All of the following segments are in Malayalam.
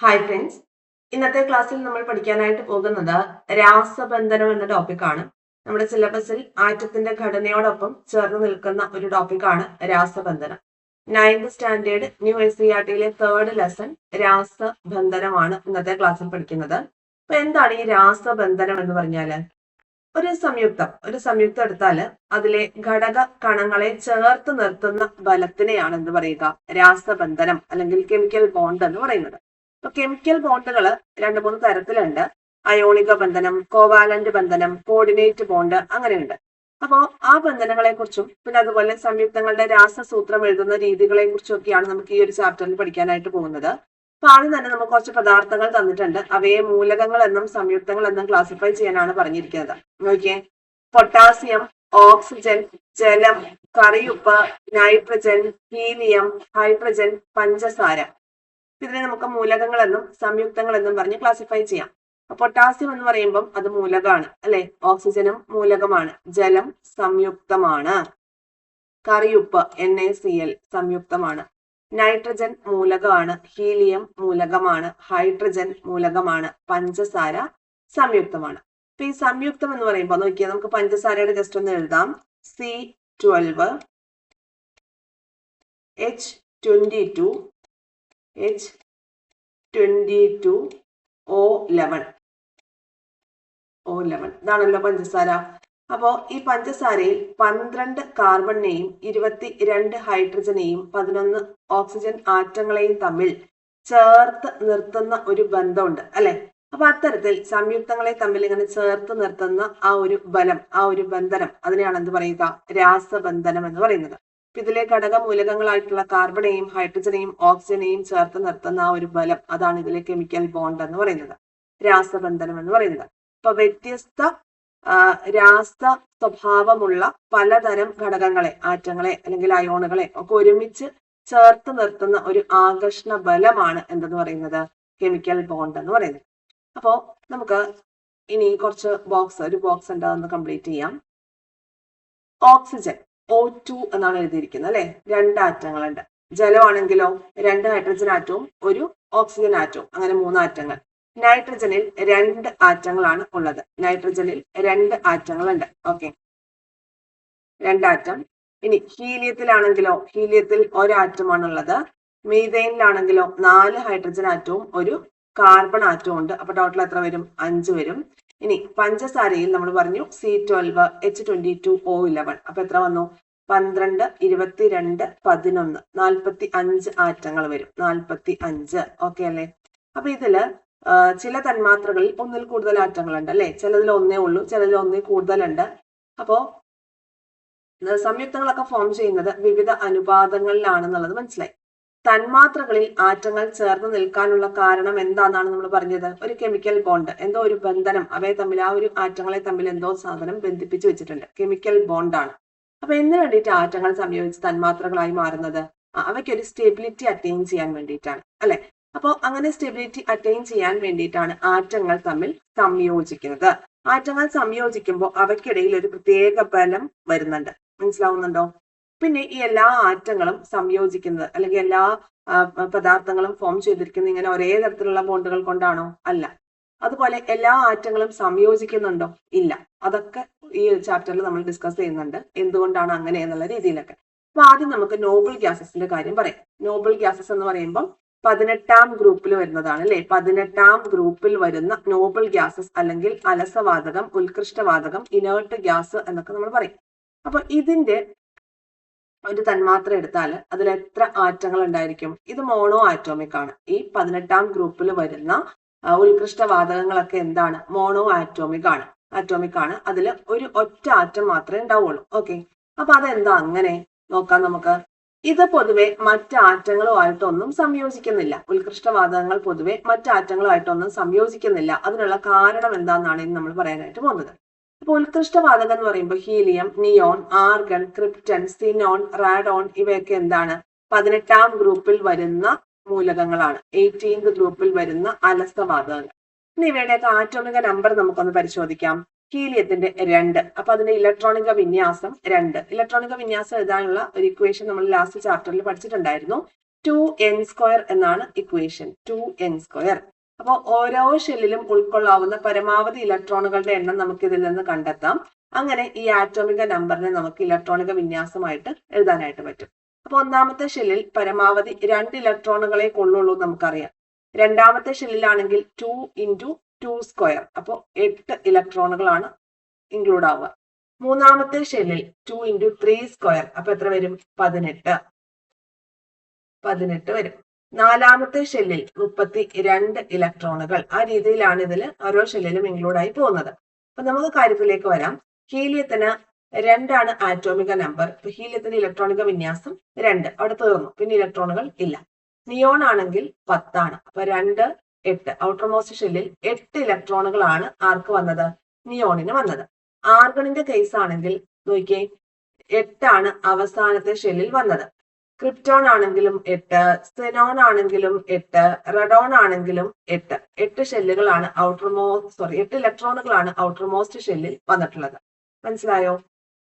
ഹായ് ഫ്രണ്ട്സ്, ഇന്നത്തെ ക്ലാസ്സിൽ നമ്മൾ പഠിക്കാനായിട്ട് പോകുന്നത് രാസബന്ധനം എന്ന ടോപ്പിക്കാണ്. നമ്മുടെ സിലബസിൽ ആറ്റത്തിന്റെ ഘടനയോടൊപ്പം ചേർന്ന് നിൽക്കുന്ന ഒരു ടോപ്പിക്കാണ് രാസബന്ധനം. 9th സ്റ്റാൻഡേർഡ് ന്യൂ NCERT-യിലെ 3rd ലെസൺ രാസബന്ധനമാണ് ഇന്നത്തെ ക്ലാസ്സിൽ പഠിക്കുന്നത്. അപ്പൊ എന്താണ് ഈ രാസബന്ധനം എന്ന് പറഞ്ഞാല്? ഒരു സംയുക്തം എടുത്താല് അതിലെ ഘടക കണങ്ങളെ ചേർത്ത് നിർത്തുന്ന ബലത്തിനെയാണ് എന്ത് പറയുക? രാസബന്ധനം അല്ലെങ്കിൽ കെമിക്കൽ ബോണ്ട് എന്ന് പറയുന്നത്. ഇപ്പൊ കെമിക്കൽ ബോണ്ടുകൾ 2-3 തരത്തിലുണ്ട്. അയോണിക ബന്ധനം, കോവാലന്റ് ബന്ധനം, കോർഡിനേറ്റ് ബോണ്ട്, അങ്ങനെയുണ്ട്. അപ്പോ ആ ബന്ധനങ്ങളെ കുറിച്ചും പിന്നെ അതുപോലെ സംയുക്തങ്ങളുടെ രാസസൂത്രം എഴുതുന്ന രീതികളെ കുറിച്ചും ഒക്കെയാണ് നമുക്ക് ഈ ഒരു ചാപ്റ്ററിൽ പഠിക്കാനായിട്ട് പോകുന്നത്. അപ്പൊ ആദ്യം തന്നെ നമുക്ക് കുറച്ച് പദാർത്ഥങ്ങൾ തന്നിട്ടുണ്ട്. അവയെ മൂലകങ്ങൾ എന്നും സംയുക്തങ്ങൾ എന്നും ക്ലാസിഫൈ ചെയ്യാനാണ് പറഞ്ഞിരിക്കുന്നത്. നോക്കിയേ, പൊട്ടാസ്യം, ഓക്സിജൻ, ജലം, കറിയുപ്പ്, നൈട്രജൻ, ഹീലിയം, ഹൈഡ്രജൻ, പഞ്ചസാര. ഇതിനെ നമുക്ക് മൂലകങ്ങൾ എന്നും സംയുക്തങ്ങൾ എന്നും പറഞ്ഞ് ക്ലാസിഫൈ ചെയ്യാം. പൊട്ടാസ്യം എന്ന് പറയുമ്പം അത് മൂലകമാണ് അല്ലെ? ഓക്സിജനും മൂലകമാണ്. ജലം സംയുക്തമാണ്. കറിയുപ്പ് NaCl സംയുക്തമാണ്. നൈട്രജൻ മൂലകമാണ്. ഹീലിയം മൂലകമാണ്. ഹൈഡ്രജൻ മൂലകമാണ്. പഞ്ചസാര സംയുക്തമാണ്. അപ്പൊ ഈ സംയുക്തം എന്ന് പറയുമ്പോൾ നോക്കിയാൽ നമുക്ക് പഞ്ചസാരയുടെ ജസ്റ്റ് ഒന്ന് എഴുതാം. C12 H22 H22 O11 ഇതാണല്ലോ പഞ്ചസാര. അപ്പോ ഈ പഞ്ചസാരയിൽ 12 കാർബണിനെയും 22 ഹൈഡ്രജനെയും 11 ഓക്സിജൻ ആറ്റങ്ങളെയും തമ്മിൽ ചേർത്ത് നിർത്തുന്ന ഒരു ബന്ധമുണ്ട് അല്ലെ? അപ്പൊ അത്തരത്തിൽ സംയുക്തങ്ങളെ തമ്മിൽ ഇങ്ങനെ ചേർത്ത് നിർത്തുന്ന ആ ഒരു ബലം, ആ ഒരു ബന്ധനം, അതിനെയാണ് എന്ത് പറയുക? രാസബന്ധനം എന്ന് പറയുന്നത്. ഇതിലെ ഘടക മൂലകങ്ങളായിട്ടുള്ള കാർബണെയും ഹൈഡ്രജനെയും ഓക്സിജനെയും ചേർത്ത് നിർത്തുന്ന ആ ഒരു ബലം, അതാണ് ഇതിലെ കെമിക്കൽ ബോണ്ട് എന്ന് പറയുന്നത്, രാസബന്ധനം എന്ന് പറയുന്നത്. അപ്പൊ വ്യത്യസ്ത രാസ സ്വഭാവമുള്ള പലതരം ഘടകങ്ങളെ, ആറ്റങ്ങളെ അല്ലെങ്കിൽ അയോണുകളെ ഒക്കെ ഒരുമിച്ച് ചേർത്ത് നിർത്തുന്ന ഒരു ആകർഷണ ബലമാണ് എന്തെന്ന് പറയുന്നത്? കെമിക്കൽ ബോണ്ട് എന്ന് പറയുന്നത്. അപ്പോ നമുക്ക് ഇനി കുറച്ച് ഒരു ബോക്സ് ഉണ്ട്, അതൊന്ന് കംപ്ലീറ്റ് ചെയ്യാം. ഓക്സിജൻ O2 എന്നാണ് എഴുതിയിരിക്കുന്നത് അല്ലെ? 2 ആറ്റങ്ങളുണ്ട്. ജലമാണെങ്കിലോ 2 ഹൈഡ്രജൻ ആറ്റവും 1 ഓക്സിജൻ ആറ്റവും, അങ്ങനെ 3 ആറ്റങ്ങൾ. നൈട്രജനിൽ 2 ആറ്റങ്ങളാണ് ഉള്ളത്. നൈട്രജനിൽ 2 ആറ്റങ്ങളുണ്ട്. ഓക്കെ, 2 ആറ്റം. ഇനി ഹീലിയത്തിലാണെങ്കിലോ ഹീലിയത്തിൽ 1 ആറ്റമാണുള്ളത്. മീഥൈനിലാണെങ്കിലോ 4 ഹൈഡ്രജൻ ആറ്റവും 1 കാർബൺ ആറ്റവും ഉണ്ട്. അപ്പൊ ടോട്ടൽ എത്ര വരും? 5 വരും. ഇനി പഞ്ചസാരയിൽ നമ്മൾ പറഞ്ഞു C12 H22 O11. അപ്പൊ എത്ര വന്നു? 12, 22, 11, 45 ആറ്റങ്ങൾ വരും. 45. ഓക്കെ അല്ലേ? അപ്പൊ ഇതില് ചില തന്മാത്രകളിൽ ഒന്നിൽ കൂടുതൽ ആറ്റങ്ങളുണ്ട് അല്ലെ? ചിലതിൽ ഒന്നേ ഉള്ളൂ, ചിലതിൽ ഒന്നിൽ കൂടുതലുണ്ട്. അപ്പോ സംയുക്തങ്ങളൊക്കെ ഫോം ചെയ്യുന്നത് വിവിധ അനുപാതങ്ങളിലാണെന്നുള്ളത് മനസ്സിലായി. തന്മാത്രകളിൽ ആറ്റങ്ങൾ ചേർന്ന് നിൽക്കാനുള്ള കാരണം എന്താണെന്നാണ് നമ്മൾ പറഞ്ഞത്? ഒരു കെമിക്കൽ ബോണ്ട്, എന്തോ ഒരു ബന്ധനം, അവയെ തമ്മിൽ, ആ ഒരു ആറ്റങ്ങളെ തമ്മിൽ എന്തോ സാധനം ബന്ധിപ്പിച്ചു വെച്ചിട്ടുണ്ട്. കെമിക്കൽ ബോണ്ടാണ്. അപ്പൊ എന്തിനു വേണ്ടിയിട്ട് ആറ്റങ്ങൾ സംയോജിച്ച് തന്മാത്രകളായി മാറുന്നത്? അവയ്ക്ക് ഒരു സ്റ്റെബിലിറ്റി അറ്റൈൻ ചെയ്യാൻ വേണ്ടിയിട്ടാണ് അല്ലെ? അപ്പോൾ അങ്ങനെ സ്റ്റെബിലിറ്റി അറ്റൈൻ ചെയ്യാൻ വേണ്ടിയിട്ടാണ് ആറ്റങ്ങൾ തമ്മിൽ സംയോജിക്കുന്നത്. ആറ്റങ്ങൾ സംയോജിക്കുമ്പോൾ അവയ്ക്കിടയിൽ ഒരു പ്രത്യേക ബലം വരുന്നുണ്ട്. മനസ്സിലാവുന്നുണ്ടോ? പിന്നെ ഈ എല്ലാ ആറ്റങ്ങളും സംയോജിക്കുന്നത് അല്ലെങ്കിൽ എല്ലാ പദാർത്ഥങ്ങളും ഫോം ചെയ്തിരിക്കുന്നത് ഇങ്ങനെ ഒരേ തരത്തിലുള്ള ബോണ്ടുകൾ കൊണ്ടാണോ? അല്ല. അതുപോലെ എല്ലാ ആറ്റങ്ങളും സംയോജിക്കുന്നുണ്ടോ? ഇല്ല. അതൊക്കെ ഈ ചാപ്റ്ററിൽ നമ്മൾ ഡിസ്കസ് ചെയ്യുന്നുണ്ട്, എന്തുകൊണ്ടാണ് അങ്ങനെ എന്നുള്ള രീതിയിലൊക്കെ. അപ്പൊ ആദ്യം നമുക്ക് നോബിൾ ഗ്യാസസിന്റെ കാര്യം പറയാം. നോബിൾ ഗ്യാസസ് എന്ന് പറയുമ്പോൾ 18ാം ഗ്രൂപ്പിൽ വരുന്നതാണ് അല്ലെ? 18ാം ഗ്രൂപ്പിൽ വരുന്ന നോബിൾ ഗ്യാസസ് അല്ലെങ്കിൽ അലസവാതകം, ഉത്കൃഷ്ടവാതകം, ഇനേർട്ട് ഗ്യാസ് എന്നൊക്കെ നമ്മൾ പറയും. അപ്പൊ ഇതിന്റെ ഒരു തന്മാത്ര എടുത്താൽ അതിൽ എത്ര ആറ്റങ്ങൾ ഉണ്ടായിരിക്കും? ഇത് മോണോ ആറ്റോമിക് ആണ്. ഈ 18ാം ഗ്രൂപ്പിൽ വരുന്ന ഉത്കൃഷ്ടവാതകങ്ങളൊക്കെ എന്താണ്? മോണോ ആറ്റോമിക് ആണ്. അതിൽ ഒരു ഒറ്റ ആറ്റം മാത്രമേ ഉണ്ടാവുള്ളൂ. ഓക്കെ, അപ്പൊ അതെന്താ അങ്ങനെ നോക്കാം നമുക്ക്. ഇത് പൊതുവെ മറ്റാറ്റങ്ങളുമായിട്ടൊന്നും സംയോജിക്കുന്നില്ല. ഉത്കൃഷ്ടവാതകങ്ങൾ പൊതുവെ മറ്റാറ്റങ്ങളുമായിട്ടൊന്നും സംയോജിക്കുന്നില്ല. അതിനുള്ള കാരണം എന്താണെന്നാണ് ഇനി നമ്മൾ പറയാനായിട്ട് പോകുന്നത്. അപ്പൊ ഉത്കൃഷ്ടവാതകം എന്ന് പറയുമ്പോൾ helium, neon, argon, krypton, xenon, radon ഇവയൊക്കെ എന്താണ്? 18ാം ഗ്രൂപ്പിൽ വരുന്ന മൂലകങ്ങളാണ്. 18th ഗ്രൂപ്പിൽ വരുന്ന അലസവാതകങ്ങൾ. ഇനി ഇവയുടെയൊക്കെ ആറ്റോമിക നമ്പർ നമുക്കൊന്ന് പരിശോധിക്കാം. ഹീലിയത്തിന്റെ 2. അപ്പൊ അതിന്റെ ഇലക്ട്രോണിക വിന്യാസം 2. ഇലക്ട്രോണിക വിന്യാസം എഴുതാനുള്ള ഒരു ഇക്വേഷൻ നമ്മൾ ലാസ്റ്റ് ചാപ്റ്ററിൽ പഠിച്ചിട്ടുണ്ടായിരുന്നു. 2n² എന്നാണ് ഇക്വേഷൻ. 2n². അപ്പോൾ ഓരോ ഷെല്ലിലും ഉൾക്കൊള്ളാവുന്ന പരമാവധി ഇലക്ട്രോണുകളുടെ എണ്ണം നമുക്ക് ഇതിൽ നിന്ന് കണ്ടെത്താം. അങ്ങനെ ഈ ആറ്റോമിക നമ്പറിനെ നമുക്ക് ഇലക്ട്രോണിക വിന്യാസമായിട്ട് എഴുതാനായിട്ട് പറ്റും. അപ്പൊ ഒന്നാമത്തെ ഷെല്ലിൽ പരമാവധി 2 ഇലക്ട്രോണുകളെ കൊള്ളുള്ളൂ നമുക്കറിയാം. രണ്ടാമത്തെ ഷെല്ലിലാണെങ്കിൽ 2 × 2², അപ്പോൾ 8 ഇലക്ട്രോണുകളാണ് ഇൻക്ലൂഡ് ആവുക. മൂന്നാമത്തെ ഷെല്ലിൽ 2 × 3², അപ്പൊ എത്ര വരും? 18 വരും. നാലാമത്തെ ഷെല്ലിൽ 32 ഇലക്ട്രോണുകൾ. ആ രീതിയിലാണ് ഇതിൽ ഓരോ ഷെല്ലിലും ഇൻക്ലൂഡ് ആയി പോകുന്നത്. അപ്പൊ നമുക്ക് കാര്യത്തിലേക്ക് വരാം. ഹീലിയത്തിന് 2 ആറ്റോമിക നമ്പർ. ഹീലിയത്തിന്റെ ഇലക്ട്രോണിക വിന്യാസം 2, അവിടെ തീർന്നു, പിന്നെ ഇലക്ട്രോണുകൾ ഇല്ല. നിയോൺ ആണെങ്കിൽ 10. അപ്പൊ 2, 8. ഔട്ടർമോസ്റ്റ് ഷെല്ലിൽ 8 ഇലക്ട്രോണുകളാണ് ആർക്ക് വന്നത്? നിയോണിന് വന്നത്. ആർഗണിന്റെ കേസ് ആണെങ്കിൽ നോക്കിയേ, 8 അവസാനത്തെ ഷെല്ലിൽ വന്നത്. ക്രിപ്റ്റോൺ ആണെങ്കിലും 8, സെനോൺ ആണെങ്കിലും 8, റഡോൺ ആണെങ്കിലും 8. 8 ഷെല്ലുകളാണ് 8 ഇലക്ട്രോണുകളാണ് ഔട്ടർമോസ്റ്റ് ഷെല്ലിൽ വന്നിട്ടുള്ളത്. മനസ്സിലായോ?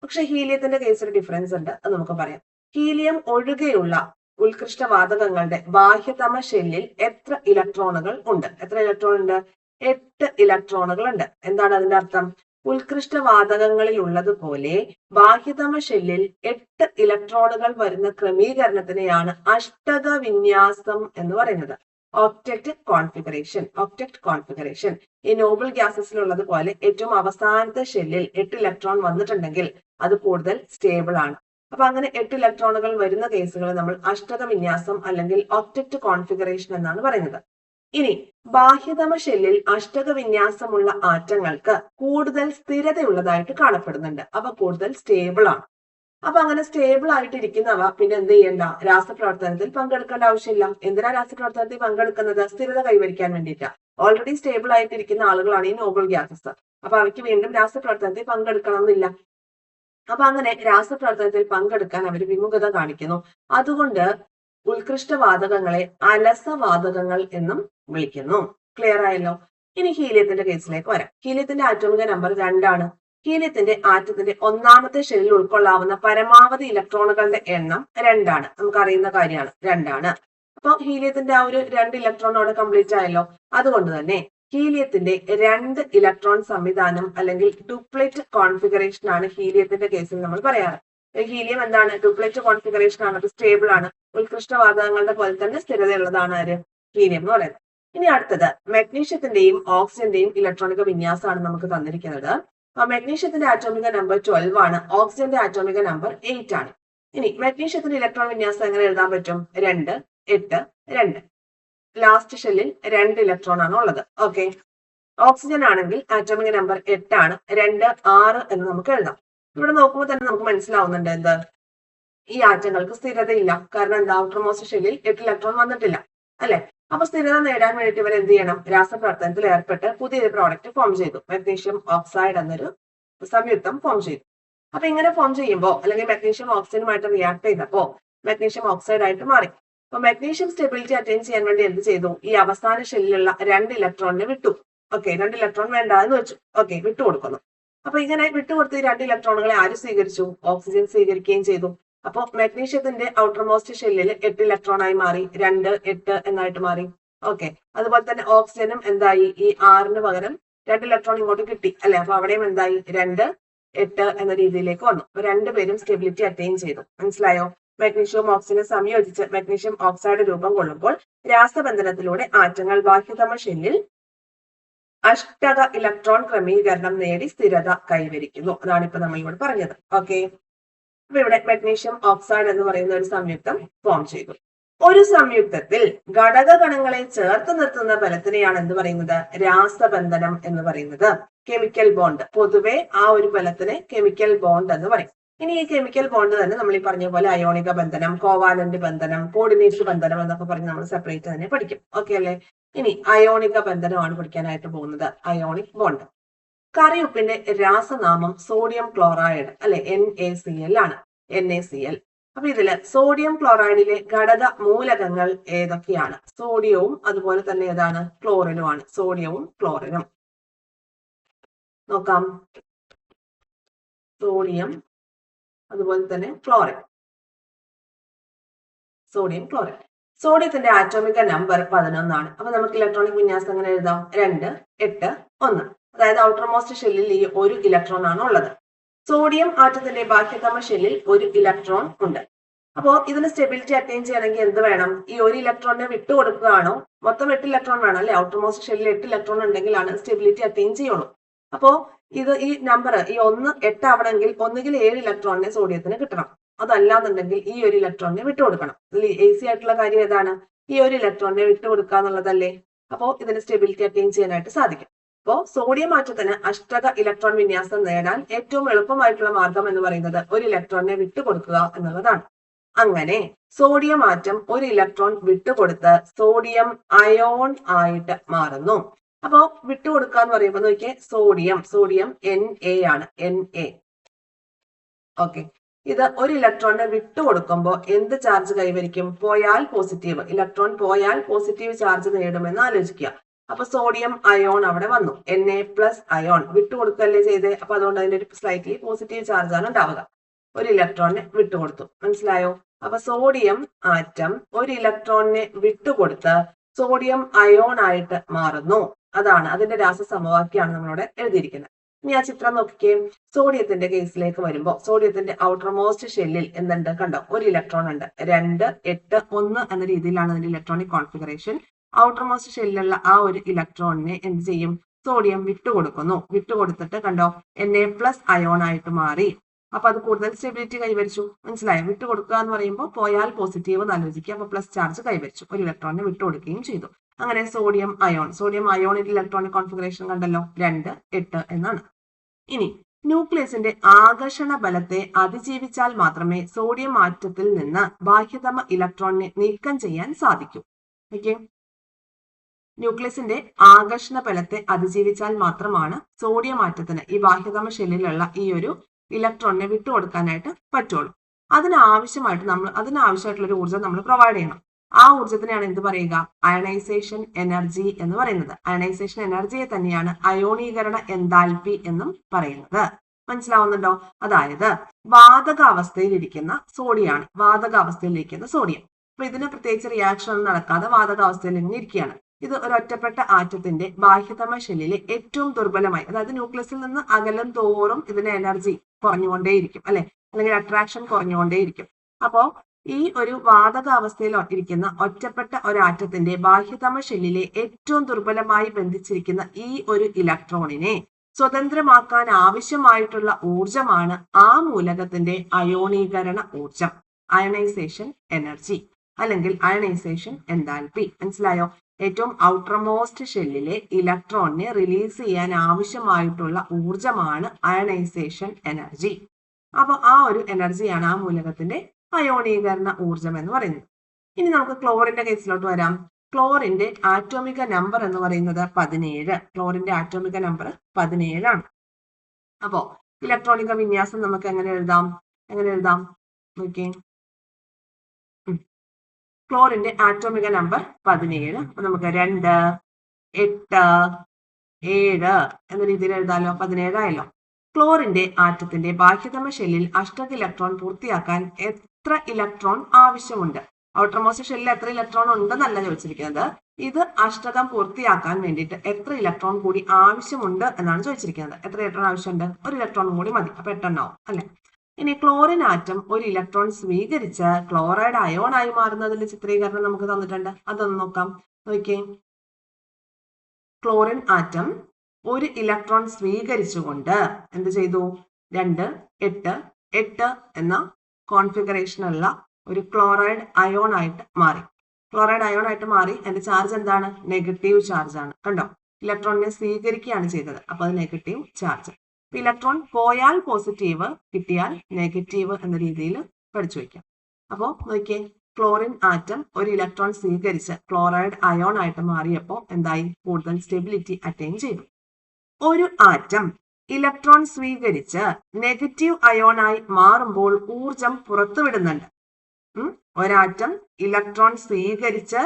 പക്ഷെ ഹീലിയത്തിന്റെ കേസിൽ ഡിഫറൻസ് ഉണ്ട്, അത് നമുക്ക് പറയാം. ഹീലിയം ഒഴികെയുള്ള ഉത്കൃഷ്ട വാതകങ്ങളുടെ ബാഹ്യതമ ഷെല്ലിൽ എത്ര ഇലക്ട്രോണുകൾ ഉണ്ട്? എത്ര ഇലക്ട്രോൺ ഉണ്ട്? 8 ഇലക്ട്രോണുകൾ ഉണ്ട്. എന്താണ് അതിന്റെ അർത്ഥം? ഉത്കൃഷ്ട വാതകങ്ങളിൽ ഉള്ളതുപോലെ ബാഹ്യതമ ഷെല്ലിൽ 8 ഇലക്ട്രോണുകൾ വരുന്ന ക്രമീകരണത്തിനെയാണ് അഷ്ടക വിന്യാസം എന്ന് പറയുന്നത്. Octet configuration. ഈ നോബിൾ ഗ്യാസസിലുള്ളത് പോലെ ഏറ്റവും അവസാനത്തെ ഷെല്ലിൽ 8 ഇലക്ട്രോൺ വന്നിട്ടുണ്ടെങ്കിൽ അത് കൂടുതൽ സ്റ്റേബിൾ ആണ്. അപ്പൊ അങ്ങനെ 8 ഇലക്ട്രോണുകൾ വരുന്ന കേസുകൾ നമ്മൾ അഷ്ടക വിന്യാസം അല്ലെങ്കിൽ ഒക്ടറ്റ് കോൺഫിഗറേഷൻ എന്നാണ് പറയുന്നത്. ഇനി ബാഹ്യതമ ഷെല്ലിൽ അഷ്ടക വിന്യാസമുള്ള ആറ്റങ്ങൾക്ക് കൂടുതൽ സ്ഥിരതയുള്ളതായിട്ട് കാണപ്പെടുന്നുണ്ട്. അവ കൂടുതൽ സ്റ്റേബിൾ ആണ്. അപ്പൊ അങ്ങനെ സ്റ്റേബിൾ ആയിട്ടിരിക്കുന്നവ പിന്നെ എന്ത് ചെയ്യണ്ട? രാസപ്രവർത്തനത്തിൽ പങ്കെടുക്കേണ്ട ആവശ്യമില്ല. എന്തിനാ രാസപ്രവർത്തനത്തിൽ പങ്കെടുക്കുന്നത്? സ്ഥിരത കൈവരിക്കാൻ വേണ്ടിയിട്ടാ. ഓൾറെഡി സ്റ്റേബിൾ ആയിട്ടിരിക്കുന്ന ആളുകളാണ് ഈ നോബിൾ ഗ്യാസസ്. അപ്പൊ അവയ്ക്ക് വീണ്ടും രാസപ്രവർത്തനത്തിൽ പങ്കെടുക്കണം എന്നില്ല. അപ്പൊ അങ്ങനെ രാസപ്രവർത്തനത്തിൽ പങ്കെടുക്കാൻ അവർ വിമുഖത കാണിക്കുന്നു. അതുകൊണ്ട് ഉത്കൃഷ്ട വാതകങ്ങളെ അലസവാതകങ്ങൾ എന്നും വിളിക്കുന്നു. ക്ലിയർ ആയല്ലോ? ഇനി ഹീലിയത്തിന്റെ കേസിലേക്ക് വരാം. ഹീലിയത്തിന്റെ ആറ്റോമിക നമ്പർ 2. ഹീലിയത്തിന്റെ ആറ്റത്തിന്റെ ഒന്നാമത്തെ ഷെല്ലിൽ ഉൾക്കൊള്ളാവുന്ന പരമാവധി ഇലക്ട്രോണുകളുടെ എണ്ണം 2. നമുക്ക് അറിയുന്ന കാര്യമാണ്, 2. അപ്പൊ ഹീലിയത്തിന്റെ ആ ഒരു 2 ഇലക്ട്രോൺ അവിടെ കംപ്ലീറ്റ് ആയല്ലോ. അതുകൊണ്ട് തന്നെ ഹീലിയത്തിന്റെ 2 ഇലക്ട്രോൺ സംവിധാനം അല്ലെങ്കിൽ ഡ്യൂപ്ലറ്റ് കോൺഫിഗറേഷൻ ആണ് ഹീലിയത്തിന്റെ കേസിൽ നമ്മൾ പറയാറ്. ഹീലിയം എന്താണ്? ഡ്യൂപ്ലറ്റ് കോൺഫിഗറേഷൻ ആണ്, അത് സ്റ്റേബിൾ ആണ്. ഉത്കൃഷ്ട വാതകങ്ങളുടെ പോലെ തന്നെ സ്ഥിരതയുള്ളതാണ് ആര്? ഹീലിയം എന്ന് പറയുന്നത്. ഇനി അടുത്തത് മെഗ്നീഷ്യത്തിന്റെയും ഓക്സിജന്റെയും ഇലക്ട്രോണിക വിന്യാസമാണ് നമുക്ക് തന്നിരിക്കുന്നത്. മെഗ്നീഷ്യത്തിന്റെ ആറ്റോമിക നമ്പർ 12 ആണ്. ഓക്സിജന്റെ ആറ്റോമിക നമ്പർ 8 ആണ്. ഇനി മെഗ്നീഷ്യത്തിന്റെ ഇലക്ട്രോൺ വിന്യാസം എങ്ങനെ എഴുതാൻ പറ്റും? 2, 8, 2. ലാസ്റ്റ് ഷെല്ലിൽ 2 ഇലക്ട്രോൺ ആണ് ഉള്ളത്. ഓക്കെ. ഓക്സിജൻ ആണെങ്കിൽ ആറ്റോമിക നമ്പർ 8 ആണ്. 2, 6 എന്ന് നമുക്ക് എഴുതാം. ഇവിടെ നോക്കുമ്പോൾ തന്നെ നമുക്ക് മനസ്സിലാവുന്നുണ്ട് എന്ത്? ഈ ആറ്റങ്ങൾക്ക് സ്ഥിരതയില്ല. കാരണം എന്താ? ഔട്ടർമോസ്റ്റ് ഷെല്ലിൽ 8 ഇലക്ട്രോൺ വന്നിട്ടില്ല, അല്ലെ? അപ്പൊ സ്ഥിരത നേടാൻ വേണ്ടിയിട്ട് ഇവർ എന്ത് ചെയ്യണം? രാസപ്രവർത്തനത്തിൽ ഏർപ്പെട്ട് പുതിയൊരു പ്രോഡക്റ്റ് ഫോം ചെയ്തു. മെഗ്നീഷ്യം ഓക്സൈഡ് എന്നൊരു സംയുക്തം ഫോം ചെയ്തു. അപ്പൊ ഇങ്ങനെ ഫോം ചെയ്യുമ്പോൾ അല്ലെങ്കിൽ മെഗ്നീഷ്യം ഓക്സിജനുമായിട്ട് റിയാക്ട് ചെയ്തപ്പോ മെഗ്നീഷ്യം ഓക്സൈഡ് ആയിട്ട് മാറി. അപ്പൊ മെഗ്നീഷ്യം സ്റ്റെബിലിറ്റി അറ്റൈൻ ചെയ്യാൻ വേണ്ടി എന്ത് ചെയ്തു? ഈ അവസാന ഷെല്ലിലുള്ള 2 ഇലക്ട്രോണിനെ വിട്ടു. ഓക്കെ, 2 ഇലക്ട്രോൺ വേണ്ട എന്ന് വെച്ചു. ഓക്കെ, വിട്ടുകൊടുക്കുന്നു. അപ്പൊ ഇങ്ങനെ വിട്ടുകൊടുത്ത് ഈ 2 ഇലക്ട്രോണുകളെ ആര് സ്വീകരിച്ചു? ഓക്സിജൻ സ്വീകരിക്കുകയും ചെയ്തു. അപ്പൊ മെഗ്നീഷ്യത്തിന്റെ ഔട്ടർമോസ്റ്റ് ഷെല്ലിൽ 8 ഇലക്ട്രോൺ ആയി മാറി. 2, 8 എന്നായിട്ട് മാറി. ഓക്കെ. അതുപോലെ തന്നെ ഓക്സിജനും എന്തായി? ഈ 6ന് പകരം 2 ഇലക്ട്രോൺ ഇങ്ങോട്ട് കിട്ടി, അല്ലെ? അപ്പൊ അവിടെയും എന്തായി? 2, 8 എന്ന രീതിയിലേക്ക് വന്നു. അപ്പൊ 2 പേരും സ്റ്റെബിലിറ്റി അറ്റൈൻ ചെയ്തു. മനസ്സിലായോ? മെഗ്നീഷ്യവും ഓക്സിജനും സംയോജിച്ച് മെഗ്നീഷ്യം ഓക്സൈഡ് രൂപം കൊള്ളുമ്പോൾ രാസബന്ധനത്തിലൂടെ ആറ്റങ്ങൾ ബാഹ്യതമ ഷെല്ലിൽ അഷ്ടക ഇലക്ട്രോൺ ക്രമീകരണം നേടി സ്ഥിരത കൈവരിക്കുന്നു. അതാണ് ഇപ്പൊ നമ്മൾ ഇവിടെ പറഞ്ഞത്. ഓക്കെ. അപ്പൊ ഇവിടെ മെഗ്നീഷ്യം ഓക്സൈഡ് എന്ന് പറയുന്ന ഒരു സംയുക്തം ഫോം ചെയ്തു. ഒരു സംയുക്തത്തിൽ ഘടക കണങ്ങളെ ചേർത്ത് നിർത്തുന്ന ബലത്തിനെയാണ് എന്ത് പറയുന്നത്? രാസബന്ധനം എന്ന് പറയുന്നത്. Chemical bond. പൊതുവെ ആ ഒരു ബലത്തിനെ കെമിക്കൽ ബോണ്ട് എന്ന് പറയും. ഇനി ഈ കെമിക്കൽ ബോണ്ട് തന്നെ നമ്മൾ ഈ പറഞ്ഞ പോലെ അയോണിക ബന്ധനം, കോവാലന്റ് ബന്ധനം, കോർഡിനേറ്റ് ബന്ധനം എന്നൊക്കെ പറഞ്ഞ് നമ്മൾ സെപ്പറേറ്റ് തന്നെ പഠിക്കും. ഓക്കെ അല്ലെ? ഇനി അയോണിക ബന്ധനമാണ് പഠിക്കാനായിട്ട് പോകുന്നത്. Ionic bond. കറിയുപ്പിന്റെ രാസനാമം സോഡിയം ക്ലോറൈഡ്, അല്ലെ? NaCl ആണ്. NaCl. അപ്പൊ ഇതില് സോഡിയം ക്ലോറൈഡിലെ ഘടക മൂലകങ്ങൾ ഏതൊക്കെയാണ്? സോഡിയവും അതുപോലെ തന്നെ ഏതാണ്? ക്ലോറിനുമാണ്. സോഡിയവും ക്ലോറിനും നോക്കാം. സോഡിയം അതുപോലെ തന്നെ ക്ലോറിൻ. Sodium chlorine. സോഡിയത്തിന്റെ ആറ്റോമിക നമ്പർ 11 ആണ്. അപ്പൊ നമുക്ക് ഇലക്ട്രോണിക് വിന്യാസം എങ്ങനെ എഴുതാം? 2, 8, 1. അതായത് ഔട്ടർ മോസ്റ്റ് ഷെല്ലിൽ ഈ ഒരു ഇലക്ട്രോൺ ആണ് ഉള്ളത്. സോഡിയം ആറ്റത്തിന്റെ ബാഹ്യതമ ഷെല്ലിൽ ഒരു ഇലക്ട്രോൺ ഉണ്ട്. അപ്പോ ഇതിന് സ്റ്റെബിലിറ്റി അറ്റൈൻ ചെയ്യണമെങ്കിൽ എന്ത് വേണം? ഈ ഒരു ഇലക്ട്രോണിനെ വിട്ടുകൊടുക്കുകയാണോ? മൊത്തം 8 ഇലക്ട്രോൺ വേണം അല്ലെ? ഔട്ടർ മോസ്റ്റ് ഷെല്ലിൽ 8 ഇലക്ട്രോൺ ഉണ്ടെങ്കിലാണ് സ്റ്റെബിലിറ്റി അറ്റൈൻ ചെയ്യുള്ളൂ. അപ്പോ ഈ നമ്പർ ഈ 1, 8 ആവണമെങ്കിൽ ഒന്നുകിൽ 7 ഇലക്ട്രോണിനെ സോഡിയത്തിന് കിട്ടണം. അതല്ലാന്നുണ്ടെങ്കിൽ ഈ ഒരു ഇലക്ട്രോണിനെ വിട്ടുകൊടുക്കണം. ഇതിൽ ഈസി ആയിട്ടുള്ള കാര്യം ഏതാണ്? ഈ ഒരു ഇലക്ട്രോണിനെ വിട്ടുകൊടുക്കുക എന്നുള്ളതല്ലേ? അപ്പോ ഇതിന് സ്റ്റെബിലിറ്റി അറ്റൈൻ ചെയ്യാനായിട്ട് സാധിക്കും. അപ്പോ സോഡിയം ആറ്റത്തിന് അഷ്ടക ഇലക്ട്രോൺ വിന്യാസം നേടാൻ ഏറ്റവും എളുപ്പമായിട്ടുള്ള മാർഗം എന്ന് പറയുന്നത് ഒരു ഇലക്ട്രോണിനെ വിട്ടുകൊടുക്കുക എന്നുള്ളതാണ്. അങ്ങനെ സോഡിയം ആറ്റം ഒരു ഇലക്ട്രോൺ വിട്ടുകൊടുത്ത് സോഡിയം അയോൺ ആയിട്ട് മാറുന്നു. അപ്പോ വിട്ടുകൊടുക്കുക എന്ന് പറയുമ്പോൾ നോക്കിയേ, സോഡിയം Na ആണ്, Na. ഓക്കെ, ഇത് ഒരു ഇലക്ട്രോണിനെ വിട്ടുകൊടുക്കുമ്പോൾ എന്ത് ചാർജ് കൈവരിക്കും? പോയാൽ പോസിറ്റീവ്. ഇലക്ട്രോൺ പോയാൽ പോസിറ്റീവ് ചാർജ് നേടുമെന്ന് ആലോചിക്കുക. അപ്പൊ സോഡിയം അയോൺ അവിടെ വന്നു, Na+ അയോൺ. വിട്ടുകൊടുക്കല്ലേ ചെയ്തേ, അപ്പൊ അതുകൊണ്ട് അതിന്റെ ഒരു സ്ലൈറ്റ്ലി പോസിറ്റീവ് ചാർജ് ആണ് ഉണ്ടാവുക. ഒരു ഇലക്ട്രോണിനെ വിട്ടുകൊടുത്തു. മനസ്സിലായോ? അപ്പൊ സോഡിയം ആറ്റം ഒരു ഇലക്ട്രോണിനെ വിട്ടുകൊടുത്ത് സോഡിയം അയോൺ ആയിട്ട് മാറുന്നു. അതാണ് അതിന്റെ രാസസമവാക്യമാണ് നമ്മളിവിടെ എഴുതിയിരിക്കുന്നത്. ഇനി ആ ചിത്രം നോക്കിക്കേ. സോഡിയത്തിന്റെ കേസിലേക്ക് വരുമ്പോൾ സോഡിയത്തിന്റെ ഔട്ടർ മോസ്റ്റ് ഷെല്ലിൽ എന്തുണ്ട്? കണ്ടോ, ഒരു ഇലക്ട്രോൺ ഉണ്ട്. 2, 8, 1 എന്ന രീതിയിലാണ് അതിന്റെ ഇലക്ട്രോണിക് കോൺഫിഗറേഷൻ. ഔട്ടർ മോസ്റ്റ് ഷെല്ലിലുള്ള ആ ഒരു ഇലക്ട്രോണിനെ എന്ത് ചെയ്യും? സോഡിയം വിട്ടുകൊടുക്കുന്നു. വിട്ടുകൊടുത്തിട്ട് കണ്ടോ, Na+ അയോൺ ആയിട്ട് മാറി. അപ്പൊ അത് കൂടുതൽ സ്റ്റെബിലിറ്റി കൈവരിച്ചു. മനസ്സിലായോ? വിട്ടുകൊടുക്കുക എന്ന് പറയുമ്പോൾ പോയാൽ പോസിറ്റീവ് എന്ന് ആലോചിക്കുക. അപ്പൊ പ്ലസ് ചാർജ് കൈവരിച്ചു. ഒരു ഇലക്ട്രോണിനെ വിട്ടുകൊടുക്കുകയും ചെയ്തു. അങ്ങനെ സോഡിയം അയോണിന്റെ ഇലക്ട്രോണിക് കോൺഫിഗറേഷൻ കണ്ടല്ലോ, 2, 8 എന്നാണ്. ഇനി ന്യൂക്ലിയസിന്റെ ആകർഷണ ബലത്തെ അതിജീവിച്ചാൽ മാത്രമേ സോഡിയം ആറ്റത്തിൽ നിന്ന് ബാഹ്യതമ ഇലക്ട്രോണിനെ നീക്കം ചെയ്യാൻ സാധിക്കൂ. ഓക്കെ, ന്യൂക്ലിയസിന്റെ ആകർഷണ ബലത്തെ അതിജീവിച്ചാൽ മാത്രമാണ് സോഡിയം ആറ്റത്തിന് ഈ ബാഹ്യതമ ഷെല്ലിലുള്ള ഈ ഒരു ഇലക്ട്രോണിനെ വിട്ടുകൊടുക്കാനായിട്ട് പറ്റുള്ളൂ. അതിനാവശ്യമായിട്ടുള്ള ഒരു ഊർജ്ജം നമ്മൾ പ്രൊവൈഡ് ചെയ്യണം. ആ ഊർജ്ജത്തിനെയാണ് എന്ത് പറയുക? അയണൈസേഷൻ എനർജി എന്ന് പറയുന്നത്. അയണൈസേഷൻ എനർജിയെ തന്നെയാണ് അയോണീകരണ എൻതാൽപ്പി എന്നും പറയുന്നത്. മനസ്സിലാവുന്നുണ്ടോ? അതായത് വാതകാവസ്ഥയിലിരിക്കുന്ന സോഡിയാണ്, സോഡിയം. അപ്പൊ ഇതിന് പ്രത്യേകിച്ച് റിയാക്ഷൻ ഒന്നും നടക്കാതെ വാതകാവസ്ഥയിൽ ഇങ്ങനെ ഇരിക്കുകയാണ്. ഇത് ഒരൊറ്റപ്പെട്ട ആറ്റത്തിന്റെ ബാഹ്യതമ ഷെല്ലിലെ ഏറ്റവും ദുർബലമായി, അതായത് ന്യൂക്ലിയസിൽ നിന്ന് അകലം തോറും ഇതിന്റെ എനർജി കുറഞ്ഞുകൊണ്ടേയിരിക്കും അല്ലെ, അല്ലെങ്കിൽ അട്രാക്ഷൻ കുറഞ്ഞുകൊണ്ടേയിരിക്കും. അപ്പോ ഈ ഒരു വാതകാവസ്ഥയിൽ ഇരിക്കുന്ന ഒറ്റപ്പെട്ട ഒരാറ്റത്തിന്റെ ബാഹ്യതമ ഷെല്ലിലെ ഏറ്റവും ദുർബലമായി ബന്ധിച്ചിരിക്കുന്ന ഈ ഒരു ഇലക്ട്രോണിനെ സ്വതന്ത്രമാക്കാൻ ആവശ്യമായിട്ടുള്ള ഊർജമാണ് ആ മൂലകത്തിന്റെ അയോണീകരണ ഊർജം, അയണൈസേഷൻ എനർജി അല്ലെങ്കിൽ അയണൈസേഷൻ എൻതാൽപ്പി. മനസ്സിലായോ? ഏറ്റവും ഔട്ടർമോസ്റ്റ് ഷെല്ലിലെ ഇലക്ട്രോണിനെ റിലീസ് ചെയ്യാൻ ആവശ്യമായിട്ടുള്ള ഊർജമാണ് അയണൈസേഷൻ എനർജി. അപ്പൊ ആ ഒരു എനർജിയാണ് ആ മൂലകത്തിന്റെ അയോണീകരണ ഊർജം എന്ന് പറയുന്നത്. ഇനി നമുക്ക് ക്ലോറിന്റെ കേസിലോട്ട് വരാം. ക്ലോറിന്റെ ആറ്റോമിക നമ്പർ എന്ന് പറയുന്നത് 17. ക്ലോറിന്റെ ആറ്റോമിക നമ്പർ 17 ആണ്. അപ്പോ ഇലക്ട്രോണിക വിന്യാസം നമുക്ക് എങ്ങനെ എഴുതാം നോക്കിയേ. ക്ലോറിന്റെ ആറ്റോമിക നമ്പർ 17. അപ്പൊ നമുക്ക് 2, 8, 7 എന്ന രീതിയിൽ എഴുതാലോ. 17 ആയല്ലോ. ക്ലോറിന്റെ ആറ്റത്തിന്റെ ബാഹ്യതമ ഷെല്ലിൽ അഷ്ടക ഇലക്ട്രോൺ പൂർത്തിയാക്കാൻ എത്ര ഇലക്ട്രോൺ ആവശ്യമുണ്ട്? ഔട്ടർമോസ്റ്റ് ഷെല്ലിൽ എത്ര ഇലക്ട്രോൺ ഉണ്ടെന്നല്ല ചോദിച്ചിരിക്കുന്നത്. ഇത് അഷ്ടകം പൂർത്തിയാക്കാൻ വേണ്ടിയിട്ട് എത്ര ഇലക്ട്രോൺ കൂടി ആവശ്യമുണ്ട് എന്നാണ് ചോദിച്ചിരിക്കുന്നത്. എത്ര ഇലക്ട്രോൺ ആവശ്യമുണ്ട്? ഒരു ഇലക്ട്രോൺ കൂടി മതി. അപ്പൊ 8 എണ്ണാവും അല്ലെ. ഇനി ക്ലോറിൻ ആറ്റം ഒരു ഇലക്ട്രോൺ സ്വീകരിച്ച് ക്ലോറൈഡ് അയോൺ ആയി മാറുന്നതിന്റെ ചിത്രീകരണം നമുക്ക് തന്നിട്ടുണ്ട്. അതൊന്ന് നോക്കാം. നോക്കിയേ, ക്ലോറിൻ ആറ്റം ഒരു ഇലക്ട്രോൺ സ്വീകരിച്ചുകൊണ്ട് എന്ത് ചെയ്തു? 2, 8, 8 എന്ന കോൺഫിഗറേഷനുള്ള ഒരു ക്ലോറൈഡ് അയോൺ ആയിട്ട് മാറി. അതിന്റെ ചാർജ് എന്താണ്? നെഗറ്റീവ് ചാർജ് ആണ്. കണ്ടോ, ഇലക്ട്രോണിനെ സ്വീകരിക്കുകയാണ് ചെയ്തത്. അപ്പൊ അത് നെഗറ്റീവ് ചാർജ്. ഇലക്ട്രോൺ പോയാൽ പോസിറ്റീവ്, കിട്ടിയാൽ നെഗറ്റീവ് എന്ന രീതിയിൽ പഠിച്ചു വയ്ക്കാം. അപ്പോൾ നോക്കിയേ, ക്ലോറിൻ ആറ്റം ഒരു ഇലക്ട്രോൺ സ്വീകരിച്ച് ക്ലോറൈഡ് അയോൺ ആയിട്ട് മാറിയപ്പോൾ എന്തായി? കൂടുതൽ സ്റ്റെബിലിറ്റി അറ്റൈൻ ചെയ്തു. ഒരു ആറ്റം ഇലക്ട്രോൺ സ്വീകരിച്ച് നെഗറ്റീവ് അയോണായി മാറുമ്പോൾ ഊർജം പുറത്തുവിടുന്നുണ്ട്. ഒരാറ്റം ഇലക്ട്രോൺ സ്വീകരിച്ച്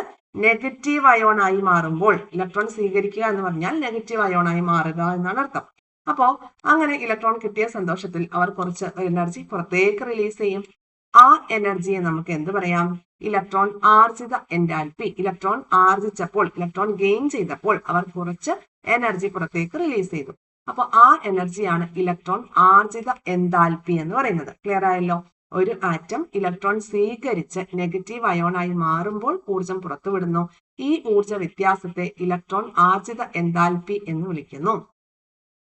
നെഗറ്റീവ് അയോണായി മാറുമ്പോൾ, ഇലക്ട്രോൺ സ്വീകരിക്കുക എന്ന് പറഞ്ഞാൽ നെഗറ്റീവ് അയോണായി മാറുക എന്നാണ് അർത്ഥം. അപ്പോ അങ്ങനെ ഇലക്ട്രോൺ കിട്ടിയ സന്തോഷത്തിൽ അവർ കുറച്ച് എനർജി പുറത്തേക്ക് റിലീസ് ചെയ്യും. ആ എനർജിയെ നമുക്ക് എന്ത് പറയാം? ഇലക്ട്രോൺ ആർജിത എൻതാൽപ്പി. ഇലക്ട്രോൺ ആർജിച്ചപ്പോൾ, ഇലക്ട്രോൺ ഗെയിൻ ചെയ്തപ്പോൾ അവർ കുറച്ച് എനർജി പുറത്തേക്ക് റിലീസ് ചെയ്തു. അപ്പൊ ആ എനർജിയാണ് ഇലക്ട്രോൺ ആർജിത എൻതാൽപ്പി എന്ന് പറയുന്നത്. ക്ലിയർ ആയല്ലോ? ഒരു ആറ്റം ഇലക്ട്രോൺ സ്വീകരിച്ച് നെഗറ്റീവ് അയോണായി മാറുമ്പോൾ ഊർജം പുറത്തുവിടുന്നു. ഈ ഊർജ വ്യത്യാസത്തെ ഇലക്ട്രോൺ ആർജിത എൻതാൽപ്പി എന്ന് വിളിക്കുന്നു.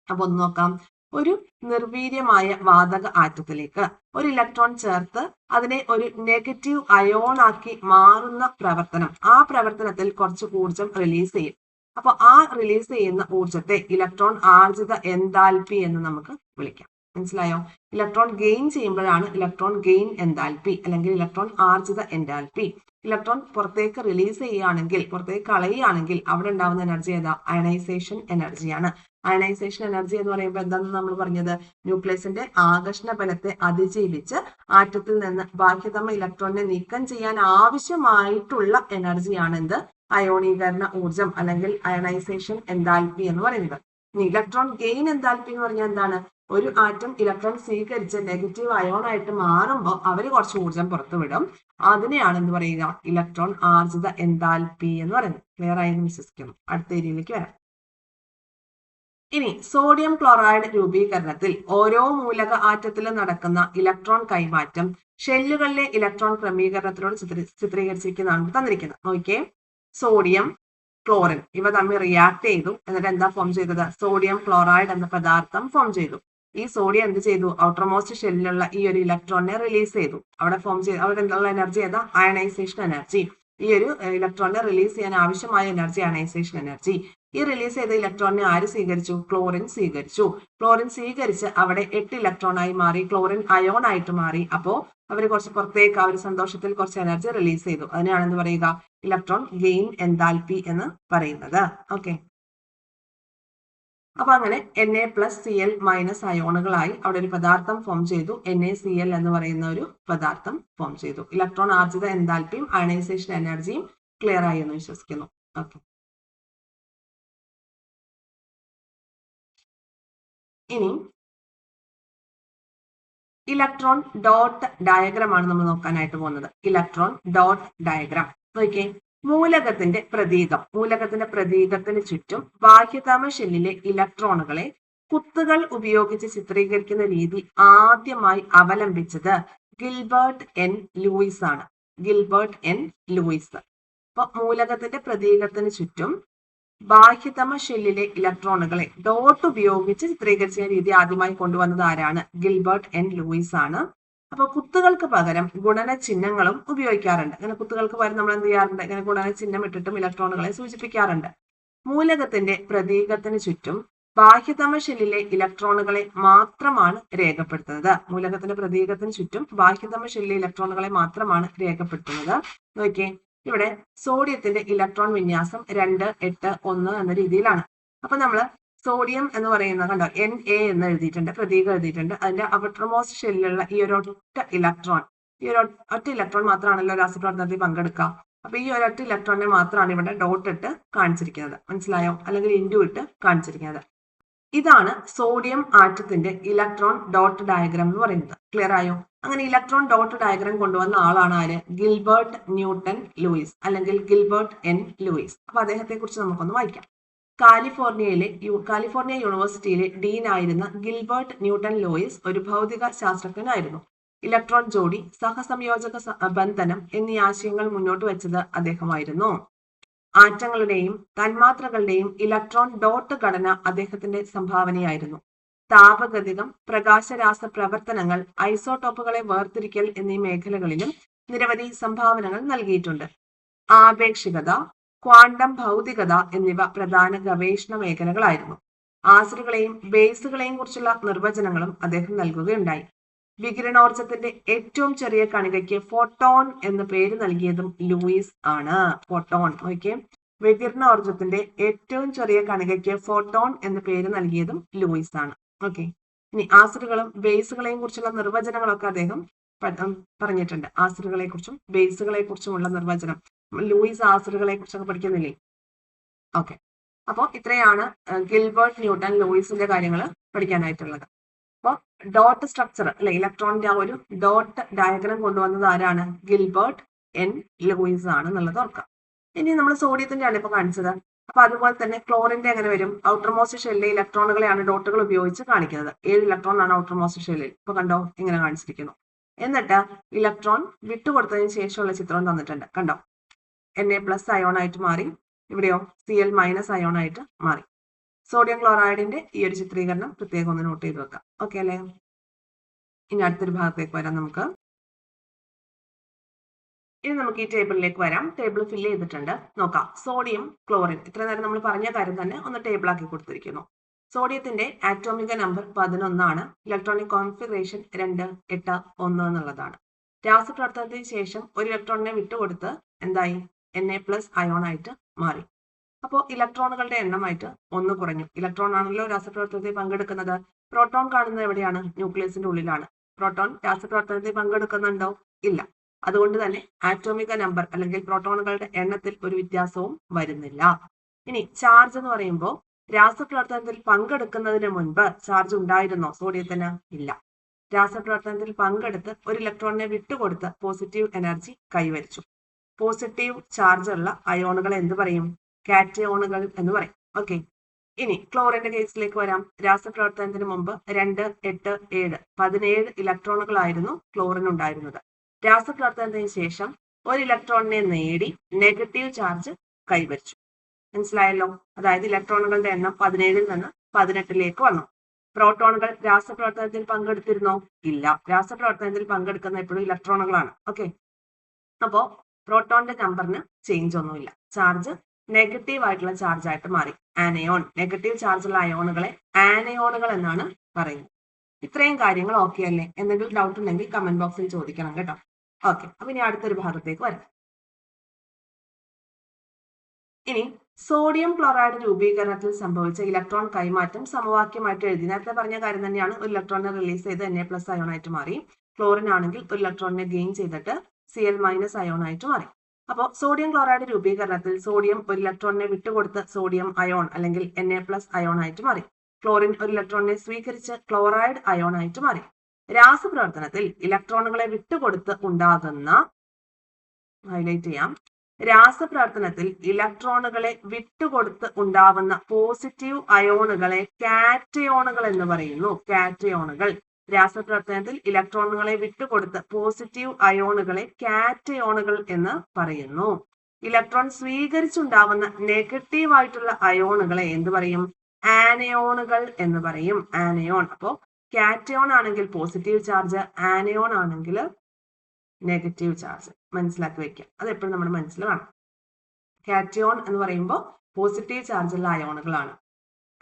അപ്പൊ ഒന്ന് നോക്കാം. ഒരു നിർവീര്യമായ വാതക ആറ്റത്തിലേക്ക് ഒരു ഇലക്ട്രോൺ ചേർത്ത് അതിനെ ഒരു നെഗറ്റീവ് അയോൺ ആക്കി മാറുന്ന പ്രവർത്തനം, ആ പ്രവർത്തനത്തിൽ കുറച്ച് ഊർജം റിലീസ് ചെയ്യും. അപ്പൊ ആ റിലീസ് ചെയ്യുന്ന ഊർജത്തെ ഇലക്ട്രോൺ ആർജിത എൻതാൽപ്പി എന്ന് നമുക്ക് വിളിക്കാം. മനസ്സിലായോ? ഇലക്ട്രോൺ ഗെയിൻ ചെയ്യുമ്പോഴാണ് ഇലക്ട്രോൺ ഗെയിൻ എൻതാൽപ്പി അല്ലെങ്കിൽ ഇലക്ട്രോൺ ആർജിത എൻതാൽപ്പി. ഇലക്ട്രോൺ പുറത്തേക്ക് റിലീസ് ചെയ്യുകയാണെങ്കിൽ, പുറത്തേക്ക് കളയുകയാണെങ്കിൽ അവിടെ ഉണ്ടാവുന്ന എനർജി ഏതാ? അയണൈസേഷൻ എനർജിയാണ്. അയണൈസേഷൻ എനർജി എന്ന് പറയുമ്പോൾ എന്താണെന്ന് നമ്മൾ പറഞ്ഞത്? ന്യൂക്ലിയസിന്റെ ആകർഷണ ബലത്തെ അതിജീവിച്ച് ആറ്റത്തിൽ നിന്ന് ബാഹ്യതമ ഇലക്ട്രോണിനെ നീക്കം ചെയ്യാൻ ആവശ്യമായിട്ടുള്ള എനർജിയാണ് എന്ത്? അയോണീകരണ ഊർജം അല്ലെങ്കിൽ അയണൈസേഷൻ എൻതാൽപ്പി എന്ന് പറയുന്നത്. ഇലക്ട്രോൺ ഗെയിൻ എൻതാൽപ്പി എന്ന് പറഞ്ഞാൽ എന്താണ്? ഒരു ആറ്റം ഇലക്ട്രോൺ സ്വീകരിച്ച് നെഗറ്റീവ് അയോൺ ആയിട്ട് മാറുമ്പോൾ അവർ കുറച്ച് ഊർജം പുറത്തുവിടും. അതിനെയാണ് എന്ത് പറയുക? ഇലക്ട്രോൺ ആർജിത എൻതാൽപ്പി എന്ന് പറയുന്നത്. ക്ലിയർ ആയെന്ന് വിശ്വസിക്കുന്നു. അടുത്ത ഏരിയയിലേക്ക് വരാം. ഇനി സോഡിയം ക്ലോറൈഡ് രൂപീകരണത്തിൽ ഓരോ മൂലക ആറ്റത്തിലും നടക്കുന്ന ഇലക്ട്രോൺ കൈമാറ്റം ഷെല്ലുകളിലെ ഇലക്ട്രോൺ ക്രമീകരണത്തിനോട് ചിത്രീകരിച്ചിരിക്കുന്നതാണ് തന്നിരിക്കുന്നത്. നോക്കിയേ, സോഡിയം ക്ലോറിൻ ഇവ തമ്മിൽ റിയാക്ട് ചെയ്തു. എന്നിട്ട് എന്താ ഫോം ചെയ്തത്? സോഡിയം ക്ലോറൈഡ് എന്ന പദാർത്ഥം ഫോം ചെയ്തു. ഈ സോഡിയം എന്ത് ചെയ്തു? ഔട്ടർമോസ്റ്റ് ഷെല്ലിലുള്ള ഈ ഒരു ഇലക്ട്രോണിനെ റിലീസ് ചെയ്തു. അവിടെ ഫോം ചെയ്തു. അവിടെ എന്നുള്ള എനർജി ഏതാ? Ionisation energy. ഈ ഒരു ഇലക്ട്രോണിനെ റിലീസ് ചെയ്യാൻ ആവശ്യമായ എനർജി അയണൈസേഷൻ എനർജി. ഈ റിലീസ് ചെയ്ത ഇലക്ട്രോണിനെ ആര് സ്വീകരിച്ചു? ക്ലോറിൻ സ്വീകരിച്ചു. ക്ലോറിൻ സ്വീകരിച്ച് അവിടെ 8 ഇലക്ട്രോണായി മാറി, ക്ലോറിൻ അയോൺ ആയിട്ട് മാറി. അപ്പോ അവർ കുറച്ച് പുറത്തേക്ക് ആ ഒരു സന്തോഷത്തിൽ കുറച്ച് എനർജി റിലീസ് ചെയ്തു. അതിനെയാണെന്ന് പറയുക ഇലക്ട്രോൺ ഗെയിൻ എൻതാൽപ്പി എന്ന് പറയുന്നത്. ഓക്കെ, അപ്പൊ അങ്ങനെ Na+Cl- അയോണുകളായി അവിടെ ഒരു പദാർത്ഥം ഫോം ചെയ്തു. NaCl എന്ന് പറയുന്ന ഒരു പദാർത്ഥം ഫോം ചെയ്തു. ഇലക്ട്രോൺ ആർജിത എൻതാൽപ്പിയും അയണൈസേഷൻ എനർജിയും ക്ലിയർ ആയി എന്ന് വിശ്വസിക്കുന്നു. ഓക്കെ, ഇനി ഇലക്ട്രോൺ ഡോട്ട് ഡയഗ്രാം ആണ് നമ്മൾ നോക്കാനായിട്ട് പോകുന്നത്. ഇലക്ട്രോൺ ഡോട്ട് ഡയഗ്രാം നോക്കിയേ. മൂലകത്തിന്റെ പ്രതീകത്തിന് ചുറ്റും ബാഹ്യതമ ഷെല്ലിലെ ഇലക്ട്രോണുകളെ കുത്തുകൾ ഉപയോഗിച്ച് ചിത്രീകരിക്കുന്ന രീതി ആദ്യമായി അവലംബിച്ചത് ഗിൽബർട്ട് എൻ ലൂയിസ് ആണ്. Gilbert N Lewis. അപ്പൊ മൂലകത്തിന്റെ പ്രതീകത്തിന് ചുറ്റും ബാഹ്യതമ ഷെല്ലിലെ ഇലക്ട്രോണുകളെ ഡോട്ട് ഉപയോഗിച്ച് ചിത്രീകരിച്ച രീതി ആദ്യമായി കൊണ്ടുവന്നത് ആരാണ്? ഗിൽബർട്ട് എൻ ലൂയിസ് ആണ്. അപ്പൊ കുത്തുകൾക്ക് പകരം ഗുണന ചിഹ്നങ്ങളും ഉപയോഗിക്കാറുണ്ട്. അങ്ങനെ കുത്തുകൾക്ക് പകരം നമ്മൾ എന്ത് ചെയ്യാറുണ്ട്? ഇങ്ങനെ ഗുണന ചിഹ്നം ഇട്ടിട്ടും ഇലക്ട്രോണുകളെ സൂചിപ്പിക്കാറുണ്ട്. മൂലകത്തിന്റെ പ്രതീകത്തിന് ചുറ്റും ബാഹ്യതമ ഷെല്ലിലെ ഇലക്ട്രോണുകളെ മാത്രമാണ് രേഖപ്പെടുത്തുന്നത്. മൂലകത്തിന്റെ പ്രതീകത്തിന് ചുറ്റും ബാഹ്യതമ ഷെല്ലിലെ ഇലക്ട്രോണുകളെ മാത്രമാണ് രേഖപ്പെടുത്തുന്നത്. നോക്കിയേ, ഇവിടെ സോഡിയത്തിന്റെ ഇലക്ട്രോൺ വിന്യാസം 2, 8, 1 എന്ന രീതിയിലാണ്. അപ്പൊ നമ്മള് സോഡിയം എന്ന് പറയുന്നത് കണ്ടോ, Na എന്ന് എഴുതിയിട്ടുണ്ട്, പ്രതീകം എഴുതിയിട്ടുണ്ട്. അതിന്റെ ഔട്ടർമോസ്റ്റ് ഷെല്ലിലുള്ള ഈ ഒരു ഒറ്റ ഇലക്ട്രോൺ മാത്രമാണല്ലോ രാസപ്രവർത്തനത്തിൽ പങ്കെടുക്കുക. അപ്പൊ ഈ ഒരൊറ്റ ഇലക്ട്രോണിനെ മാത്രമാണ് ഇവിടെ ഡോട്ട് ഇട്ട് കാണിച്ചിരിക്കുന്നത്. മനസ്സിലായോ? അല്ലെങ്കിൽ ഇൻഡു ഇട്ട് കാണിച്ചിരിക്കുന്നത്. ഇതാണ് സോഡിയം ആറ്റത്തിന്റെ ഇലക്ട്രോൺ ഡോട്ട് ഡയഗ്രാം എന്ന് പറയുന്നത്. ക്ലിയർ ആയോ? അങ്ങനെ ഇലക്ട്രോൺ ഡോട്ട് ഡയഗ്രാം കൊണ്ടുവന്ന ആളാണ് ആര്? ഗിൽബർട്ട് ന്യൂട്ടൺ ലൂയിസ് അല്ലെങ്കിൽ ഗിൽബർട്ട് എൻ ലൂയിസ്. അപ്പൊ അദ്ദേഹത്തെ കുറിച്ച് നമുക്കൊന്ന് വായിക്കാം. കാലിഫോർണിയ യൂണിവേഴ്സിറ്റിയിലെ ഡീൻ ആയിരുന്ന ഗിൽബർട്ട് ന്യൂട്ടൺ ലൂയിസ് ഒരു ഭൗതിക ശാസ്ത്രജ്ഞനായിരുന്നു. ഇലക്ട്രോൺ ജോഡി, സഹസംയോജക ബന്ധനം എന്നീ ആശയങ്ങൾ മുന്നോട്ട് വെച്ചത് അദ്ദേഹമായിരുന്നു. ആറ്റങ്ങളുടെയും തന്മാത്രകളുടെയും ഇലക്ട്രോൺ ഡോട്ട് ഘടന അദ്ദേഹത്തിന്റെ സംഭാവനയായിരുന്നു. താപഗതികം, പ്രകാശരാസ പ്രവർത്തനങ്ങൾ, ഐസോടോപ്പുകളെ വേർതിരിക്കൽ എന്നീ മേഖലകളിലും നിരവധി സംഭാവനകൾ നൽകിയിട്ടുണ്ട്. ആപേക്ഷികത, ക്വാണ്ടം ഭൗതികത എന്നിവ പ്രധാന ഗവേഷണ മേഖലകളായിരുന്നു. ആസിഡുകളെയും ബേസുകളെയും കുറിച്ചുള്ള നിർവചനങ്ങളും അദ്ദേഹം നൽകുകയുണ്ടായി. വികിരണോർജത്തിന്റെ ഏറ്റവും ചെറിയ കണികയ്ക്ക് ഫോട്ടോൺ എന്ന് പേര് നൽകിയതും ലൂയിസ് ആണ്. ഫോട്ടോൺ നോക്കിയേ, വികിരണോർജത്തിന്റെ ഏറ്റവും ചെറിയ കണികയ്ക്ക് ഫോട്ടോൺ എന്ന് പേര് നൽകിയതും ലൂയിസ് ആണ്. ഓക്കെ, ഇനി ആസിഡുകളും ബേസുകളെയും കുറിച്ചുള്ള നിർവചനങ്ങളൊക്കെ അദ്ദേഹം പറഞ്ഞിട്ടുണ്ട്. ആസിഡുകളെ കുറിച്ചും ബേസുകളെ കുറിച്ചുമുള്ള നിർവചനം. ലൂയിസ് ആസിഡുകളെ കുറിച്ചൊക്കെ പഠിക്കുന്നില്ലേ? ഓക്കെ, അപ്പോൾ ഇത്രയാണ് ഗിൽബർട്ട് ന്യൂട്ടൺ ലൂയിസിന്റെ കാര്യങ്ങൾ പഠിക്കാനായിട്ടുള്ളത്. അപ്പൊ ഡോട്ട് സ്ട്രക്ചർ അല്ലെ, ഇലക്ട്രോണിന്റെ ആ ഒരു ഡോട്ട് ഡയഗ്രാം കൊണ്ടുവന്നത് ആരാണ്? ഗിൽബർട്ട് എൻ ലൂയിസ് ആണ് എന്നുള്ളത് ഓർക്കാം. ഇനി നമ്മൾ സോഡിയത്തിന്റെ ആണ് ഇപ്പൊ കാണിച്ചത്. അപ്പൊ അതുപോലെ തന്നെ ക്ലോറിന്റെ എങ്ങനെ വരും? ഔട്ടർ മോസ്റ്റ് ഷെല്ലിലെ ഇലക്ട്രോണുകളെയാണ് ഡോട്ടുകൾ ഉപയോഗിച്ച് കാണിക്കുന്നത്. ഏത് ഇലക്ട്രോൺ ആണ് ഔട്ടർ മോസ്റ്റ് ഷെല്ലിൽ? ഇപ്പൊ കണ്ടോ, ഇങ്ങനെ കാണിച്ചിരിക്കുന്നു. എന്നിട്ട് ഇലക്ട്രോൺ വിട്ടുകൊടുത്തതിന് ശേഷമുള്ള ചിത്രം തന്നിട്ടുണ്ട്. കണ്ടോ, Na+ അയോൺ ആയിട്ട് മാറി. ഇവിടെയോ Cl- അയോൺ ആയിട്ട് മാറി. സോഡിയം ക്ലോറൈഡിന്റെ ഈ ഒരു ചിത്രീകരണം പ്രത്യേകം ഒന്ന് നോട്ട് ചെയ്ത് വെക്കാം. ഓക്കെ അല്ലേ? ഇനി അടുത്തൊരു ഭാഗത്തേക്ക് വരാം നമുക്ക്. ഇനി നമുക്ക് ഈ ടേബിളിലേക്ക് വരാം. ടേബിൾ ഫില്ല് ചെയ്തിട്ടുണ്ട്. നോക്കാം. സോഡിയം, ക്ലോറിൻ, ഇത്ര നേരം നമ്മൾ പറഞ്ഞ കാര്യം തന്നെ ഒന്ന് ടേബിൾ ആക്കി കൊടുത്തിരിക്കുന്നു. സോഡിയത്തിന്റെ ആറ്റോമിക നമ്പർ 11 ആണ്. ഇലക്ട്രോണിക് കോൺഫിഗറേഷൻ 2, 8, 1 എന്നുള്ളതാണ്. രാസപ്രവർത്തനത്തിന് ശേഷം ഒരു ഇലക്ട്രോണിനെ വിട്ടുകൊടുത്ത് എന്തായി? Na+ അയോൺ ആയിട്ട് മാറി. അപ്പോൾ ഇലക്ട്രോണുകളുടെ എണ്ണമായിട്ട് 1 കുറഞ്ഞു. ഇലക്ട്രോൺ ആണല്ലോ രാസപ്രവർത്തനത്തിൽ പങ്കെടുക്കുന്നത്. പ്രോട്ടോൺ കാണുന്നത് എവിടെയാണ്? ന്യൂക്ലിയസിന്റെ ഉള്ളിലാണ്. പ്രോട്ടോൺ രാസപ്രവർത്തനത്തിൽ പങ്കെടുക്കുന്നുണ്ടോ? ഇല്ല. അതുകൊണ്ട് തന്നെ ആറ്റോമിക നമ്പർ അല്ലെങ്കിൽ പ്രോട്ടോണുകളുടെ എണ്ണത്തിൽ ഒരു വ്യത്യാസവും വരുന്നില്ല. ഇനി ചാർജ് എന്ന് പറയുമ്പോൾ രാസപ്രവർത്തനത്തിൽ പങ്കെടുക്കുന്നതിന് മുൻപ് ചാർജ് ഉണ്ടായിരുന്നോ സോഡിയത്തിന്? ഇല്ല. രാസപ്രവർത്തനത്തിൽ പങ്കെടുത്ത് ഒരു ഇലക്ട്രോണിനെ വിട്ടുകൊടുത്ത് പോസിറ്റീവ് എനർജി കൈവരിച്ചു. പോസിറ്റീവ് ചാർജ് ഉള്ള അയോണുകൾ എന്ത് പറയും? കാറ്റയോണുകൾ എന്ന് പറയും. ഓക്കെ. ഇനി ക്ലോറിന്റെ കേസിലേക്ക് വരാം. രാസപ്രവർത്തനത്തിന് മുമ്പ് 2, 8, 7 17 ഇലക്ട്രോണുകളായിരുന്നു ക്ലോറിൻ ഉണ്ടായിരുന്നത്. രാസപ്രവർത്തനത്തിന് ശേഷം ഒരു ഇലക്ട്രോണിനെ നേടി നെഗറ്റീവ് ചാർജ് കൈവരിച്ചു. മനസ്സിലായല്ലോ? അതായത് ഇലക്ട്രോണുകളുടെ എണ്ണം 17-ൽ നിന്ന് 18-ലേക്ക് വന്നു. പ്രോട്ടോണുകൾ രാസപ്രവർത്തനത്തിൽ പങ്കെടുത്തിരുന്നോ? ഇല്ല. രാസപ്രവർത്തനത്തിൽ പങ്കെടുക്കുന്ന എപ്പോഴും ഇലക്ട്രോണുകളാണ്. ഓക്കെ. അപ്പോ പ്രോട്ടോണിന്റെ നമ്പറിന് ചേഞ്ച് ഒന്നുമില്ല. ചാർജ് നെഗറ്റീവ് ആയിട്ടുള്ള ചാർജ് ആയിട്ട് മാറി. ആനയോൺ, നെഗറ്റീവ് ചാർജുള്ള അയോണുകളെ ആനയോണുകൾ എന്നാണ് പറയുന്നത്. ഇത്രയും കാര്യങ്ങൾ ഓക്കെ അല്ലേ? എന്തെങ്കിലും ഡൗട്ട് ഉണ്ടെങ്കിൽ കമന്റ് ബോക്സിൽ ചോദിക്കണം കേട്ടോ. ഓക്കെ. അപ്പൊ ഇനി അടുത്തൊരു ഭാഗത്തേക്ക് വരാം. ഇനി സോഡിയം ക്ലോറൈഡ് രൂപീകരണത്തിൽ സംഭവിച്ച ഇലക്ട്രോൺ കൈമാറ്റം സമവാക്യമായിട്ട് എഴുതി. നേരത്തെ പറഞ്ഞ കാര്യം തന്നെയാണ്. ഒരു ഇലക്ട്രോണിനെ റിലീസ് ചെയ്ത് Na+ അയോൺ ആയിട്ട് മാറി. ക്ലോറിൻ ആണെങ്കിൽ ഒരു ഇലക്ട്രോണിനെ ഗെയിൻ ചെയ്തിട്ട് Cl- അയോൺ ആയിട്ട് മാറി. അപ്പോൾ സോഡിയം ക്ലോറൈഡ് രൂപീകരണത്തിൽ സോഡിയം ഒരു ഇലക്ട്രോണിനെ വിട്ടുകൊടുത്ത് സോഡിയം അയോൺ അല്ലെങ്കിൽ Na+ അയോൺ ആയിട്ട് മാറി. ക്ലോറിൻ ഒരു ഇലക്ട്രോണിനെ സ്വീകരിച്ച് ക്ലോറൈഡ് അയോൺ ആയിട്ട് മാറി. രാസപ്രവർത്തനത്തിൽ ഇലക്ട്രോണുകളെ വിട്ടുകൊടുത്ത് ഉണ്ടാകുന്ന, ഹൈലൈറ്റ് ചെയ്യാം, രാസപ്രവർത്തനത്തിൽ ഇലക്ട്രോണുകളെ വിട്ടുകൊടുത്ത് ഉണ്ടാവുന്ന പോസിറ്റീവ് അയോണുകളെ കാറ്റയോണുകൾ എന്ന് പറയുന്നു. കാറ്റയോണുകൾ. രാസപ്രവർത്തനത്തിൽ ഇലക്ട്രോണുകളെ വിട്ടുകൊടുത്ത് പോസിറ്റീവ് അയോണുകളെ കാറ്റയോണുകൾ എന്ന് പറയുന്നു. ഇലക്ട്രോൺ സ്വീകരിച്ചുണ്ടാവുന്ന നെഗറ്റീവ് ആയിട്ടുള്ള അയോണുകളെ എന്ത് പറയും? ആനയോണുകൾ എന്ന് പറയും. ആനയോൺ. അപ്പോ കാറ്റയോൺ ആണെങ്കിൽ പോസിറ്റീവ് ചാർജ്, ആനയോൺ ആണെങ്കിൽ നെഗറ്റീവ് ചാർജ്. മനസ്സിലാക്കി വെക്കുക. അത് എപ്പോഴും നമ്മുടെ മനസ്സിൽ വേണം. കാറ്റയോൺ എന്ന് പറയുമ്പോൾ പോസിറ്റീവ് ചാർജുള്ള അയോണുകളാണ്.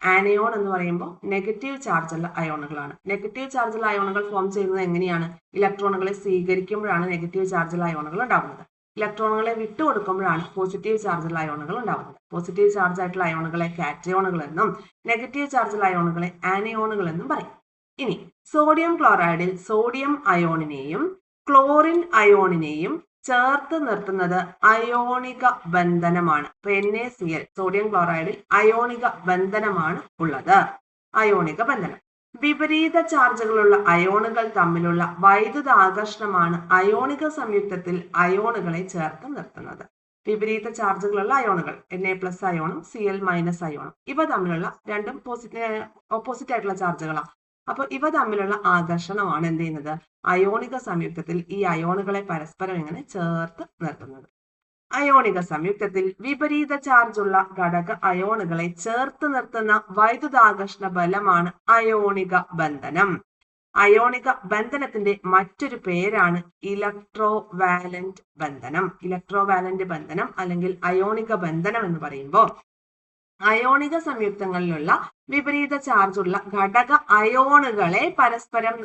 ആനയോൺ എന്ന് പറയുമ്പോൾ നെഗറ്റീവ് ചാർജുള്ള അയോണുകളാണ്. നെഗറ്റീവ് ചാർജുള്ള അയോണുകൾ ഫോം ചെയ്യുന്നത് എങ്ങനെയാണ്? ഇലക്ട്രോണുകളെ സ്വീകരിക്കുമ്പോഴാണ് നെഗറ്റീവ് ചാർജുള്ള അയോണുകൾ ഉണ്ടാകുന്നത്. ഇലക്ട്രോണുകളെ വിട്ടുകൊടുക്കുമ്പോഴാണ് പോസിറ്റീവ് ചാർജുള്ള അയോണുകൾ ഉണ്ടാകുന്നത്. പോസിറ്റീവ് ചാർജ് ആയിട്ടുള്ള അയോണുകളെ കാറ്റയോണുകൾ എന്നും നെഗറ്റീവ് ചാർജുള്ള അയോണുകളെ ആനയോണുകൾ എന്നും പറയും. ഇനി സോഡിയം ക്ലോറൈഡിൽ സോഡിയം അയോണിനെയും ക്ലോറിൻ അയോണിനെയും ചേർത്ത് നിർത്തുന്നത് അയോണിക ബന്ധനമാണ്. ഇപ്പൊ NaCl, സോഡിയം ക്ലോറൈഡിൽ അയോണിക ബന്ധനമാണ് ഉള്ളത്. അയോണിക ബന്ധനം. വിപരീത ചാർജുകളുള്ള അയോണുകൾ തമ്മിലുള്ള വൈദ്യുത ആകർഷണമാണ് അയോണിക സംയുക്തത്തിൽ അയോണുകളെ ചേർത്ത് നിർത്തുന്നത്. വിപരീത ചാർജുകളുള്ള അയോണുകൾ Na+ അയോണും Cl- അയോണും ഇവ തമ്മിലുള്ള രണ്ടും ഓപ്പോസിറ്റ് ആയിട്ടുള്ള ചാർജുകളാണ്. അപ്പൊ ഇവ തമ്മിലുള്ള ആകർഷണമാണ് എന്ത് ചെയ്യുന്നത്? അയോണിക സംയുക്തത്തിൽ ഈ അയോണുകളെ പരസ്പരം ഇങ്ങനെ ചേർത്ത് നിർത്തുന്നത്. അയോണിക സംയുക്തത്തിൽ വിപരീത ചാർജുള്ള ഘടക അയോണുകളെ ചേർത്ത് നിർത്തുന്ന വൈദ്യുതാകർഷണ ബലമാണ് അയോണിക ബന്ധനം. അയോണിക ബന്ധനത്തിന്റെ മറ്റൊരു പേരാണ് ഇലക്ട്രോവാലന്റ് ബന്ധനം. ഇലക്ട്രോവാലന്റ് ബന്ധനം അല്ലെങ്കിൽ അയോണിക ബന്ധനം എന്ന് പറയുമ്പോൾ അയോണിക സംയുക്തങ്ങളിലുള്ള വിപരീത ചാർജുള്ള ഘടക അയോണുകളെ പരസ്പരം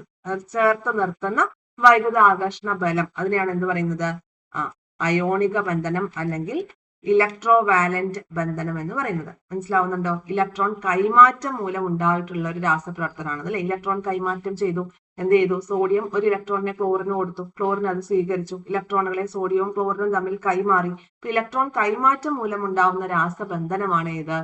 ചേർത്ത് നിർത്തുന്ന വൈദ്യുതാകർഷണ ബലം, അതിനെയാണ് എന്ത് പറയുന്നത്? അയോണിക ബന്ധനം അല്ലെങ്കിൽ ഇലക്ട്രോവാലന്റ് ബന്ധനം എന്ന് പറയുന്നത്. മനസ്സിലാവുന്നുണ്ടോ? ഇലക്ട്രോൺ കൈമാറ്റം മൂലം ഉണ്ടായിട്ടുള്ള ഒരു രാസപ്രവർത്തനമാണ് അല്ലെ. ഇലക്ട്രോൺ കൈമാറ്റം ചെയ്തു. എന്ത് ചെയ്തു? സോഡിയം ഒരു ഇലക്ട്രോണിനെ ക്ലോറിന് കൊടുത്തു. ക്ലോറിൻ അത് സ്വീകരിച്ചു. ഇലക്ട്രോണുകളെ സോഡിയവും ക്ലോറിനും തമ്മിൽ കൈമാറി. ഇലക്ട്രോൺ കൈമാറ്റം മൂലം ഉണ്ടാവുന്ന രാസബന്ധനമാണ് ഏത്?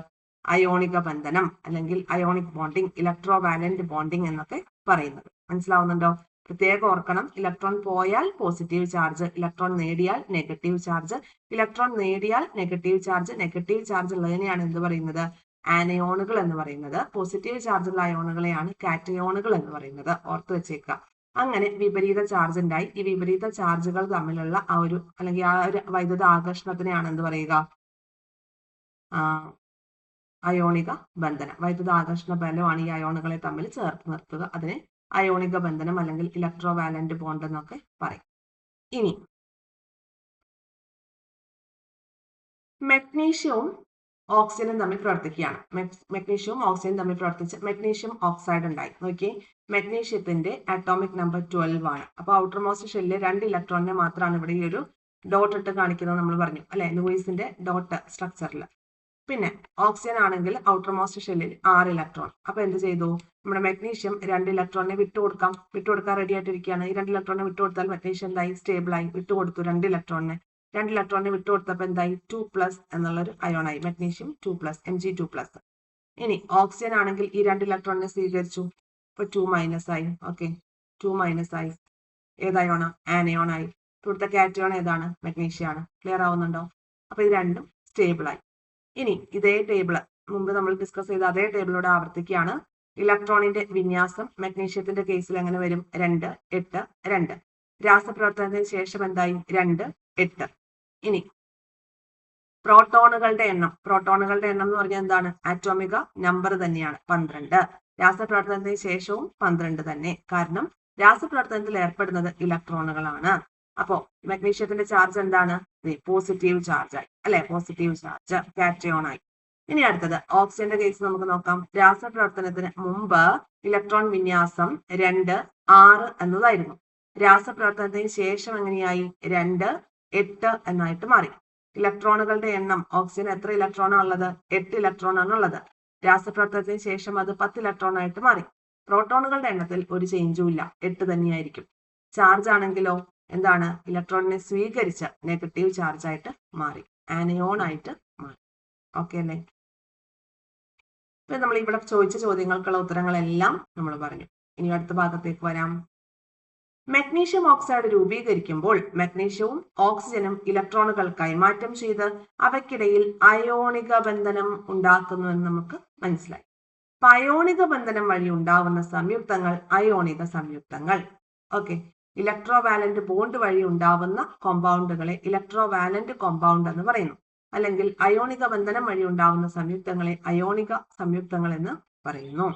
അയോണിക ബന്ധനം അല്ലെങ്കിൽ ionic bonding, electrovalent bonding എന്നൊക്കെ പറയുന്നത്. മനസ്സിലാവുന്നുണ്ടോ? പ്രത്യേകം ഓർക്കണം, ഇലക്ട്രോൺ പോയാൽ പോസിറ്റീവ് ചാർജ്, ഇലക്ട്രോൺ നേടിയാൽ നെഗറ്റീവ് ചാർജ്, ഇലക്ട്രോൺ നേടിയാൽ നെഗറ്റീവ് ചാർജ്, നെഗറ്റീവ് ചാർജ് ഉള്ളതിനെയാണ് എന്ത് പറയുന്നത്? ആനയോണുകൾ എന്ന് പറയുന്നത്. പോസിറ്റീവ് ചാർജ് ഉള്ള അയോണുകളെയാണ് കാറ്റയോണുകൾ എന്ന് പറയുന്നത്. ഓർത്ത് വെച്ചേക്കുക. അങ്ങനെ വിപരീത ചാർജ് ഉണ്ടായി. ഈ വിപരീത ചാർജുകൾ തമ്മിലുള്ള ആ ഒരു അല്ലെങ്കിൽ ആ ഒരു വൈദ്യുത ആകർഷണത്തിനെയാണ് എന്ത് പറയുക? അയോണിക ബന്ധനം. വൈദ്യുത ആകർഷണ ബലമാണ് ഈ അയോണുകളെ തമ്മിൽ ചേർത്ത് നിർത്തുക. അതിനെ അയോണിക ബന്ധനം അല്ലെങ്കിൽ ഇലക്ട്രോ വാലന്റ് ബോണ്ട് എന്നൊക്കെ പറയും. ഇനി മെഗ്നീഷ്യവും ഓക്സിജനും തമ്മിൽ പ്രവർത്തിക്കുകയാണ്. മെഗ്നീഷ്യവും ഓക്സിജനും തമ്മിൽ പ്രവർത്തിച്ച് മെഗ്നീഷ്യം ഓക്സൈഡ് ഉണ്ടായി. നോക്കിയേ, മെഗ്നീഷ്യത്തിന്റെ അറ്റോമിക് നമ്പർ 12 ആണ്. അപ്പൊ ഔട്ടർ മോസ്റ്റ് ഷെല്ലിൽ 2 ഇലക്ട്രോണിനെ മാത്രമാണ് ഇവിടെ ഈ ഒരു ഡോട്ട് ഇട്ട് കാണിക്കുന്നത് നമ്മൾ പറഞ്ഞു അല്ലെ, ലൂയിസിന്റെ ഡോട്ട് സ്ട്രക്ചറിൽ. പിന്നെ ഓക്സിജൻ ആണെങ്കിൽ ഔട്ടർ മോസ്റ്റ് ഷെല്ലിൽ 6 ഇലക്ട്രോൺ. അപ്പൊ എന്ത് ചെയ്തു? നമ്മുടെ മെഗ്നീഷ്യം 2 ഇലക്ട്രോണിനെ വിട്ടുകൊടുക്കാൻ റെഡി ആയിട്ടിരിക്കുകയാണ്. ഈ 2 ഇലക്ട്രോണിനെ വിട്ടുകൊടുത്താൽ മെഗ്നീഷ്യം എന്തായി? സ്റ്റേബിൾ ആയി. വിട്ടുകൊടുത്തു 2 ഇലക്ട്രോണിനെ. 2 ഇലക്ട്രോണിനെ വിട്ടുകൊടുത്തപ്പോൾ എന്തായി? 2+ എന്നുള്ളൊരു അയോണായി. Magnesium 2+, Mg2+. ഇനി ഓക്സിജൻ ആണെങ്കിൽ ഈ 2 ഇലക്ട്രോണിനെ സ്വീകരിച്ചു. ഇപ്പൊ 2- ആയി. ഓക്കെ, 2- ആയി. ഏതായോണ? ആനയോൺ ആയി. ഇവിടുത്തെ കാറ്റയോൺ ഏതാണ്? മെഗ്നീഷ്യാണ്. ക്ലിയർ ആവുന്നുണ്ടോ? അപ്പൊ ഇത് രണ്ടും സ്റ്റേബിൾ ആയി. ഇനി ഇതേ ടേബിള് മുമ്പ് നമ്മൾ ഡിസ്കസ് ചെയ്ത അതേ ടേബിളോട് ആവർത്തിക്കുകയാണ്. ഇലക്ട്രോണിന്റെ വിന്യാസം മെഗ്നീഷ്യത്തിന്റെ കേസിൽ എങ്ങനെ വരും? 2, 8, 2. രാസപ്രവർത്തനത്തിന് ശേഷം എന്തായി? 2, 8. ഇനി പ്രോട്ടോണുകളുടെ എണ്ണം എന്ന് പറഞ്ഞാൽ എന്താണ്? ആറ്റോമിക നമ്പർ തന്നെയാണ് 12. രാസപ്രവർത്തനത്തിന് ശേഷവും 12 തന്നെ. കാരണം രാസപ്രവർത്തനത്തിൽ ഏർപ്പെടുന്നത് ഇലക്ട്രോണുകളാണ്. അപ്പോ മെഗ്നീഷ്യത്തിന്റെ ചാർജ് എന്താണ്? പോസിറ്റീവ് ചാർജ് ആയി അല്ലെ, പോസിറ്റീവ് ചാർജ്, കാറ്റയോൺ ആയി. ഇനി അടുത്തത് ഓക്സിജന്റെ കേസ് നമുക്ക് നോക്കാം. രാസപ്രവർത്തനത്തിന് മുമ്പ് ഇലക്ട്രോൺ വിന്യാസം 2, 6 എന്നതായിരുന്നു. രാസപ്രവർത്തനത്തിന് ശേഷം എങ്ങനെയായി? 2, 8 എന്നായിട്ട് മാറി. ഇലക്ട്രോണുകളുടെ എണ്ണം ഓക്സിജൻ എത്ര ഇലക്ട്രോണാണ് ഉള്ളത്? 8 ഇലക്ട്രോൺ ആണ് ഉള്ളത്. രാസപ്രവർത്തനത്തിന് ശേഷം അത് 10 ഇലക്ട്രോൺ ആയിട്ട് മാറി. പ്രോട്ടോണുകളുടെ എണ്ണത്തിൽ ഒരു ചേഞ്ചും ഇല്ല, 8 തന്നെയായിരിക്കും. ചാർജ് ആണെങ്കിലോ എന്താണ്? ഇലക്ട്രോണിനെ സ്വീകരിച്ച നെഗറ്റീവ് ചാർജ് ആയിട്ട് മാറി, ആനയോൺ ആയിട്ട് മാറി. ഓക്കെ അല്ലേ? ഇപ്പൊ നമ്മൾ ഇവിടെ ചോദിച്ച ചോദ്യങ്ങൾക്കുള്ള ഉത്തരങ്ങളെല്ലാം നമ്മൾ പറഞ്ഞു. ഇനി അടുത്ത ഭാഗത്തേക്ക് വരാം. മെഗ്നീഷ്യം ഓക്സൈഡ് രൂപീകരിക്കുമ്പോൾ മെഗ്നീഷ്യവും ഓക്സിജനും ഇലക്ട്രോണുകൾ കൈമാറ്റം ചെയ്ത് അവയ്ക്കിടയിൽ അയോണിക ബന്ധനം ഉണ്ടാക്കുന്നുവെന്ന് നമുക്ക് മനസ്സിലായി. അപ്പൊ അയോണിക ബന്ധനം വഴി ഉണ്ടാവുന്ന സംയുക്തങ്ങൾ അയോണിക സംയുക്തങ്ങൾ. ഓക്കെ, ഇലക്ട്രോ വാലന്റ് ബോണ്ട് വഴി ഉണ്ടാവുന്ന കോമ്പൗണ്ടുകളെ ഇലക്ട്രോ വാലന്റ് കോമ്പൗണ്ട് എന്ന് പറയുന്നു. അല്ലെങ്കിൽ അയോണിക ബന്ധനം വഴി ഉണ്ടാവുന്ന സംയുക്തങ്ങളെ അയോണിക സംയുക്തങ്ങൾ എന്ന് പറയുന്നു.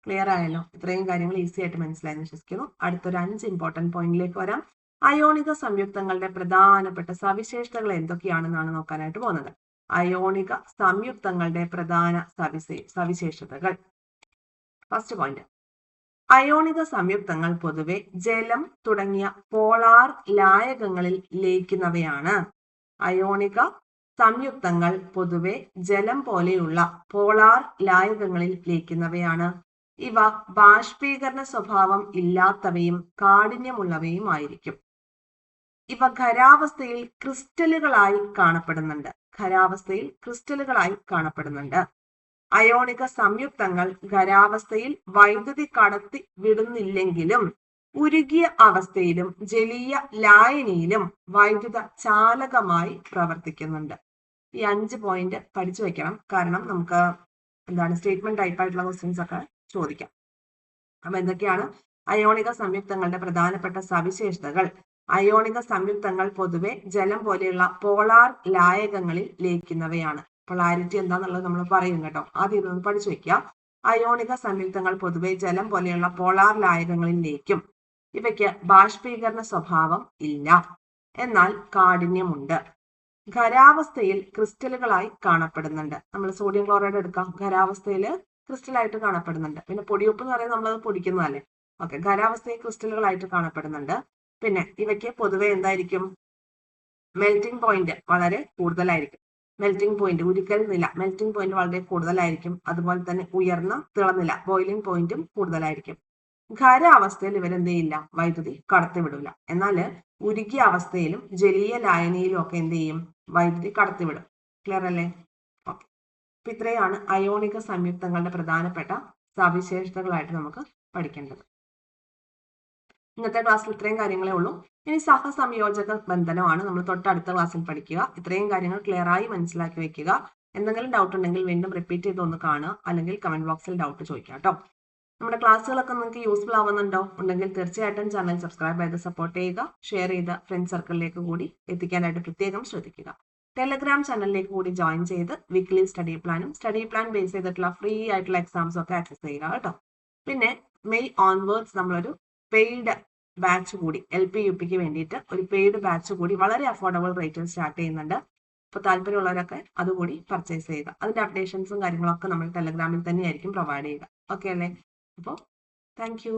ക്ലിയർ ആയല്ലോ? ഇത്രയും കാര്യങ്ങൾ ഈസി ആയിട്ട് മനസ്സിലായെന്ന് വിശ്വസിക്കുന്നു. അടുത്തൊരു 5 ഇമ്പോർട്ടന്റ് പോയിന്റിലേക്ക് വരാം. അയോണിക സംയുക്തങ്ങളുടെ പ്രധാനപ്പെട്ട സവിശേഷതകൾ എന്തൊക്കെയാണെന്നാണ് നോക്കാനായിട്ട് പോകുന്നത്. അയോണിക സംയുക്തങ്ങളുടെ പ്രധാന സവിശേഷതകൾ. ഫസ്റ്റ് പോയിന്റ്, അയോണിക സംയുക്തങ്ങൾ പൊതുവെ ജലം തുടങ്ങിയ പോളാർ ലായകങ്ങളിൽ ലയിക്കുന്നവയാണ്. അയോണിക സംയുക്തങ്ങൾ പൊതുവെ ജലം പോലെയുള്ള പോളാർ ലായകങ്ങളിൽ ലയിക്കുന്നവയാണ്. ഇവ ബാഷ്പീകരണ സ്വഭാവം ഇല്ലാത്തവയും കാഠിന്യമുള്ളവയും ആയിരിക്കും. ഇവ ഖരാവസ്ഥയിൽ ക്രിസ്റ്റലുകളായി കാണപ്പെടുന്നുണ്ട്. അയോണിക സംയുക്തങ്ങൾ ഖരാവസ്ഥയിൽ വൈദ്യുതി കടത്തി വിടുന്നില്ലെങ്കിലും ഉരുകിയ അവസ്ഥയിലും ജലീയ ലായനിയിലും വൈദ്യുത ചാലകമായി പ്രവർത്തിക്കുന്നുണ്ട്. ഈ 5 പോയിന്റ് പഠിച്ചു വെക്കണം. കാരണം നമുക്ക് സ്റ്റേറ്റ്മെന്റ് ടൈപ്പ് ആയിട്ടുള്ള ക്വസ്റ്റ്യൻസ് ഒക്കെ ചോദിക്കാം. അപ്പൊ എന്തൊക്കെയാണ് അയോണിക സംയുക്തങ്ങളുടെ പ്രധാനപ്പെട്ട സവിശേഷതകൾ? അയോണിക സംയുക്തങ്ങൾ പൊതുവെ ജലം പോലെയുള്ള പോളാർ ലായകങ്ങളിൽ ലയിക്കുന്നവയാണ്. പൊളാരിറ്റി എന്താന്നുള്ളത് നമ്മൾ പറയും കേട്ടോ. ആദ്യം ഇതൊന്ന് പഠിച്ചു വെക്കുക. അയോണിക സംയുക്തങ്ങൾ പൊതുവെ ജലം പോലെയുള്ള പോളാർ ലായകങ്ങളിൽ ലയിക്കും. ഇവയ്ക്ക് ബാഷ്പീകരണ സ്വഭാവം ഇല്ല, എന്നാൽ കാഠിന്യമുണ്ട്. ഖരാവസ്ഥയിൽ ക്രിസ്റ്റലുകളായി കാണപ്പെടുന്നുണ്ട്. നമ്മൾ സോഡിയം ക്ലോറൈഡ് എടുക്കാം, ഖരാവസ്ഥയിൽ ക്രിസ്റ്റലായിട്ട് കാണപ്പെടുന്നുണ്ട്. പിന്നെ പൊടിയുപ്പ് എന്ന് പറയുന്നത് നമ്മളത് പൊടിക്കുന്നതല്ലേ. ഓക്കെ, ഖരാവസ്ഥയിൽ ക്രിസ്റ്റലുകളായിട്ട് കാണപ്പെടുന്നുണ്ട്. പിന്നെ ഇവയ്ക്ക് പൊതുവെ എന്തായിരിക്കും? മെൽറ്റിംഗ് പോയിന്റ് വളരെ കൂടുതലായിരിക്കും. ഉരുക്കൽ നില മെൽറ്റിംഗ് പോയിന്റ് വളരെ കൂടുതലായിരിക്കും. അതുപോലെ തന്നെ ഉയർന്ന തിളനില ബോയിലിംഗ് പോയിന്റും കൂടുതലായിരിക്കും. ഖരാവസ്ഥയിൽ ഇവരെന്ത് ചെയ്യില്ല? വൈദ്യുതി കടത്തിവിടില്ല. എന്നാൽ ഉരുകിയ അവസ്ഥയിലും ജലീയ ലായനിയിലും ഒക്കെ എന്ത് ചെയ്യും? വൈദ്യുതി കടത്തിവിടും. ക്ലിയർ അല്ലേ? ഓക്കെ, അപ്പൊ ഇത്രയാണ് അയോണിക സംയുക്തങ്ങളുടെ പ്രധാനപ്പെട്ട സവിശേഷതകളായിട്ട് നമുക്ക് പഠിക്കേണ്ടത്. ഇന്നത്തെ ക്ലാസ്സിൽ ഇത്രയും കാര്യങ്ങളേ ഉള്ളൂ. ഇനി സഹസംയോജക ബന്ധനമാണ് നമ്മൾ തൊട്ടടുത്ത ക്ലാസ്സിൽ പഠിക്കുക. ഇത്രയും കാര്യങ്ങൾ ക്ലിയർ ആയി മനസ്സിലാക്കി വെക്കുക. എന്തെങ്കിലും ഡൗട്ട് ഉണ്ടെങ്കിൽ വീണ്ടും റിപ്പീറ്റ് ചെയ്ത് ഒന്ന് കാണുക, അല്ലെങ്കിൽ കമന്റ് ബോക്സിൽ ഡൗട്ട് ചോദിക്കാം കേട്ടോ. നമ്മുടെ ക്ലാസ്സുകളൊക്കെ നിങ്ങൾക്ക് യൂസ്ഫുൾ ആവുന്നുണ്ടോ? ഉണ്ടെങ്കിൽ തീർച്ചയായിട്ടും ചാനൽ സബ്സ്ക്രൈബ് ചെയ്ത് സപ്പോർട്ട് ചെയ്യുക. ഷെയർ ചെയ്ത് ഫ്രണ്ട്സ് സർക്കിളിലേക്ക് കൂടി എത്തിക്കാനായിട്ട് പ്രത്യേകം ശ്രദ്ധിക്കുക. ടെലഗ്രാം ചാനലിലേക്ക് കൂടി ജോയിൻ ചെയ്ത് വീക്ക്ലി സ്റ്റഡി പ്ലാനും സ്റ്റഡി പ്ലാൻ ബേസ് ചെയ്തിട്ടുള്ള ഫ്രീ ആയിട്ടുള്ള എക്സാംസും ഒക്കെ ആക്സസ് ചെയ്യുക കേട്ടോ. പിന്നെ മെയ് ഓൺവേർഡ്സ് നമ്മളൊരു പെയ്ഡ് ബാച്ച് കൂടി LP UPക്ക് വേണ്ടിയിട്ട് ഒരു പെയ്ഡ് ബാച്ച് കൂടി വളരെ അഫോർഡബിൾ റേറ്റിൽ സ്റ്റാർട്ട് ചെയ്യുന്നുണ്ട്. അപ്പോൾ താല്പര്യമുള്ളവരൊക്കെ അതുകൂടി പർച്ചേസ് ചെയ്യുക. അതിന്റെ അപ്ഡേഷൻസും കാര്യങ്ങളൊക്കെ നമ്മൾ ടെലഗ്രാമിൽ തന്നെയായിരിക്കും പ്രൊവൈഡ് ചെയ്യുക. ഓക്കെ അല്ലേ? അപ്പോൾ താങ്ക് യു.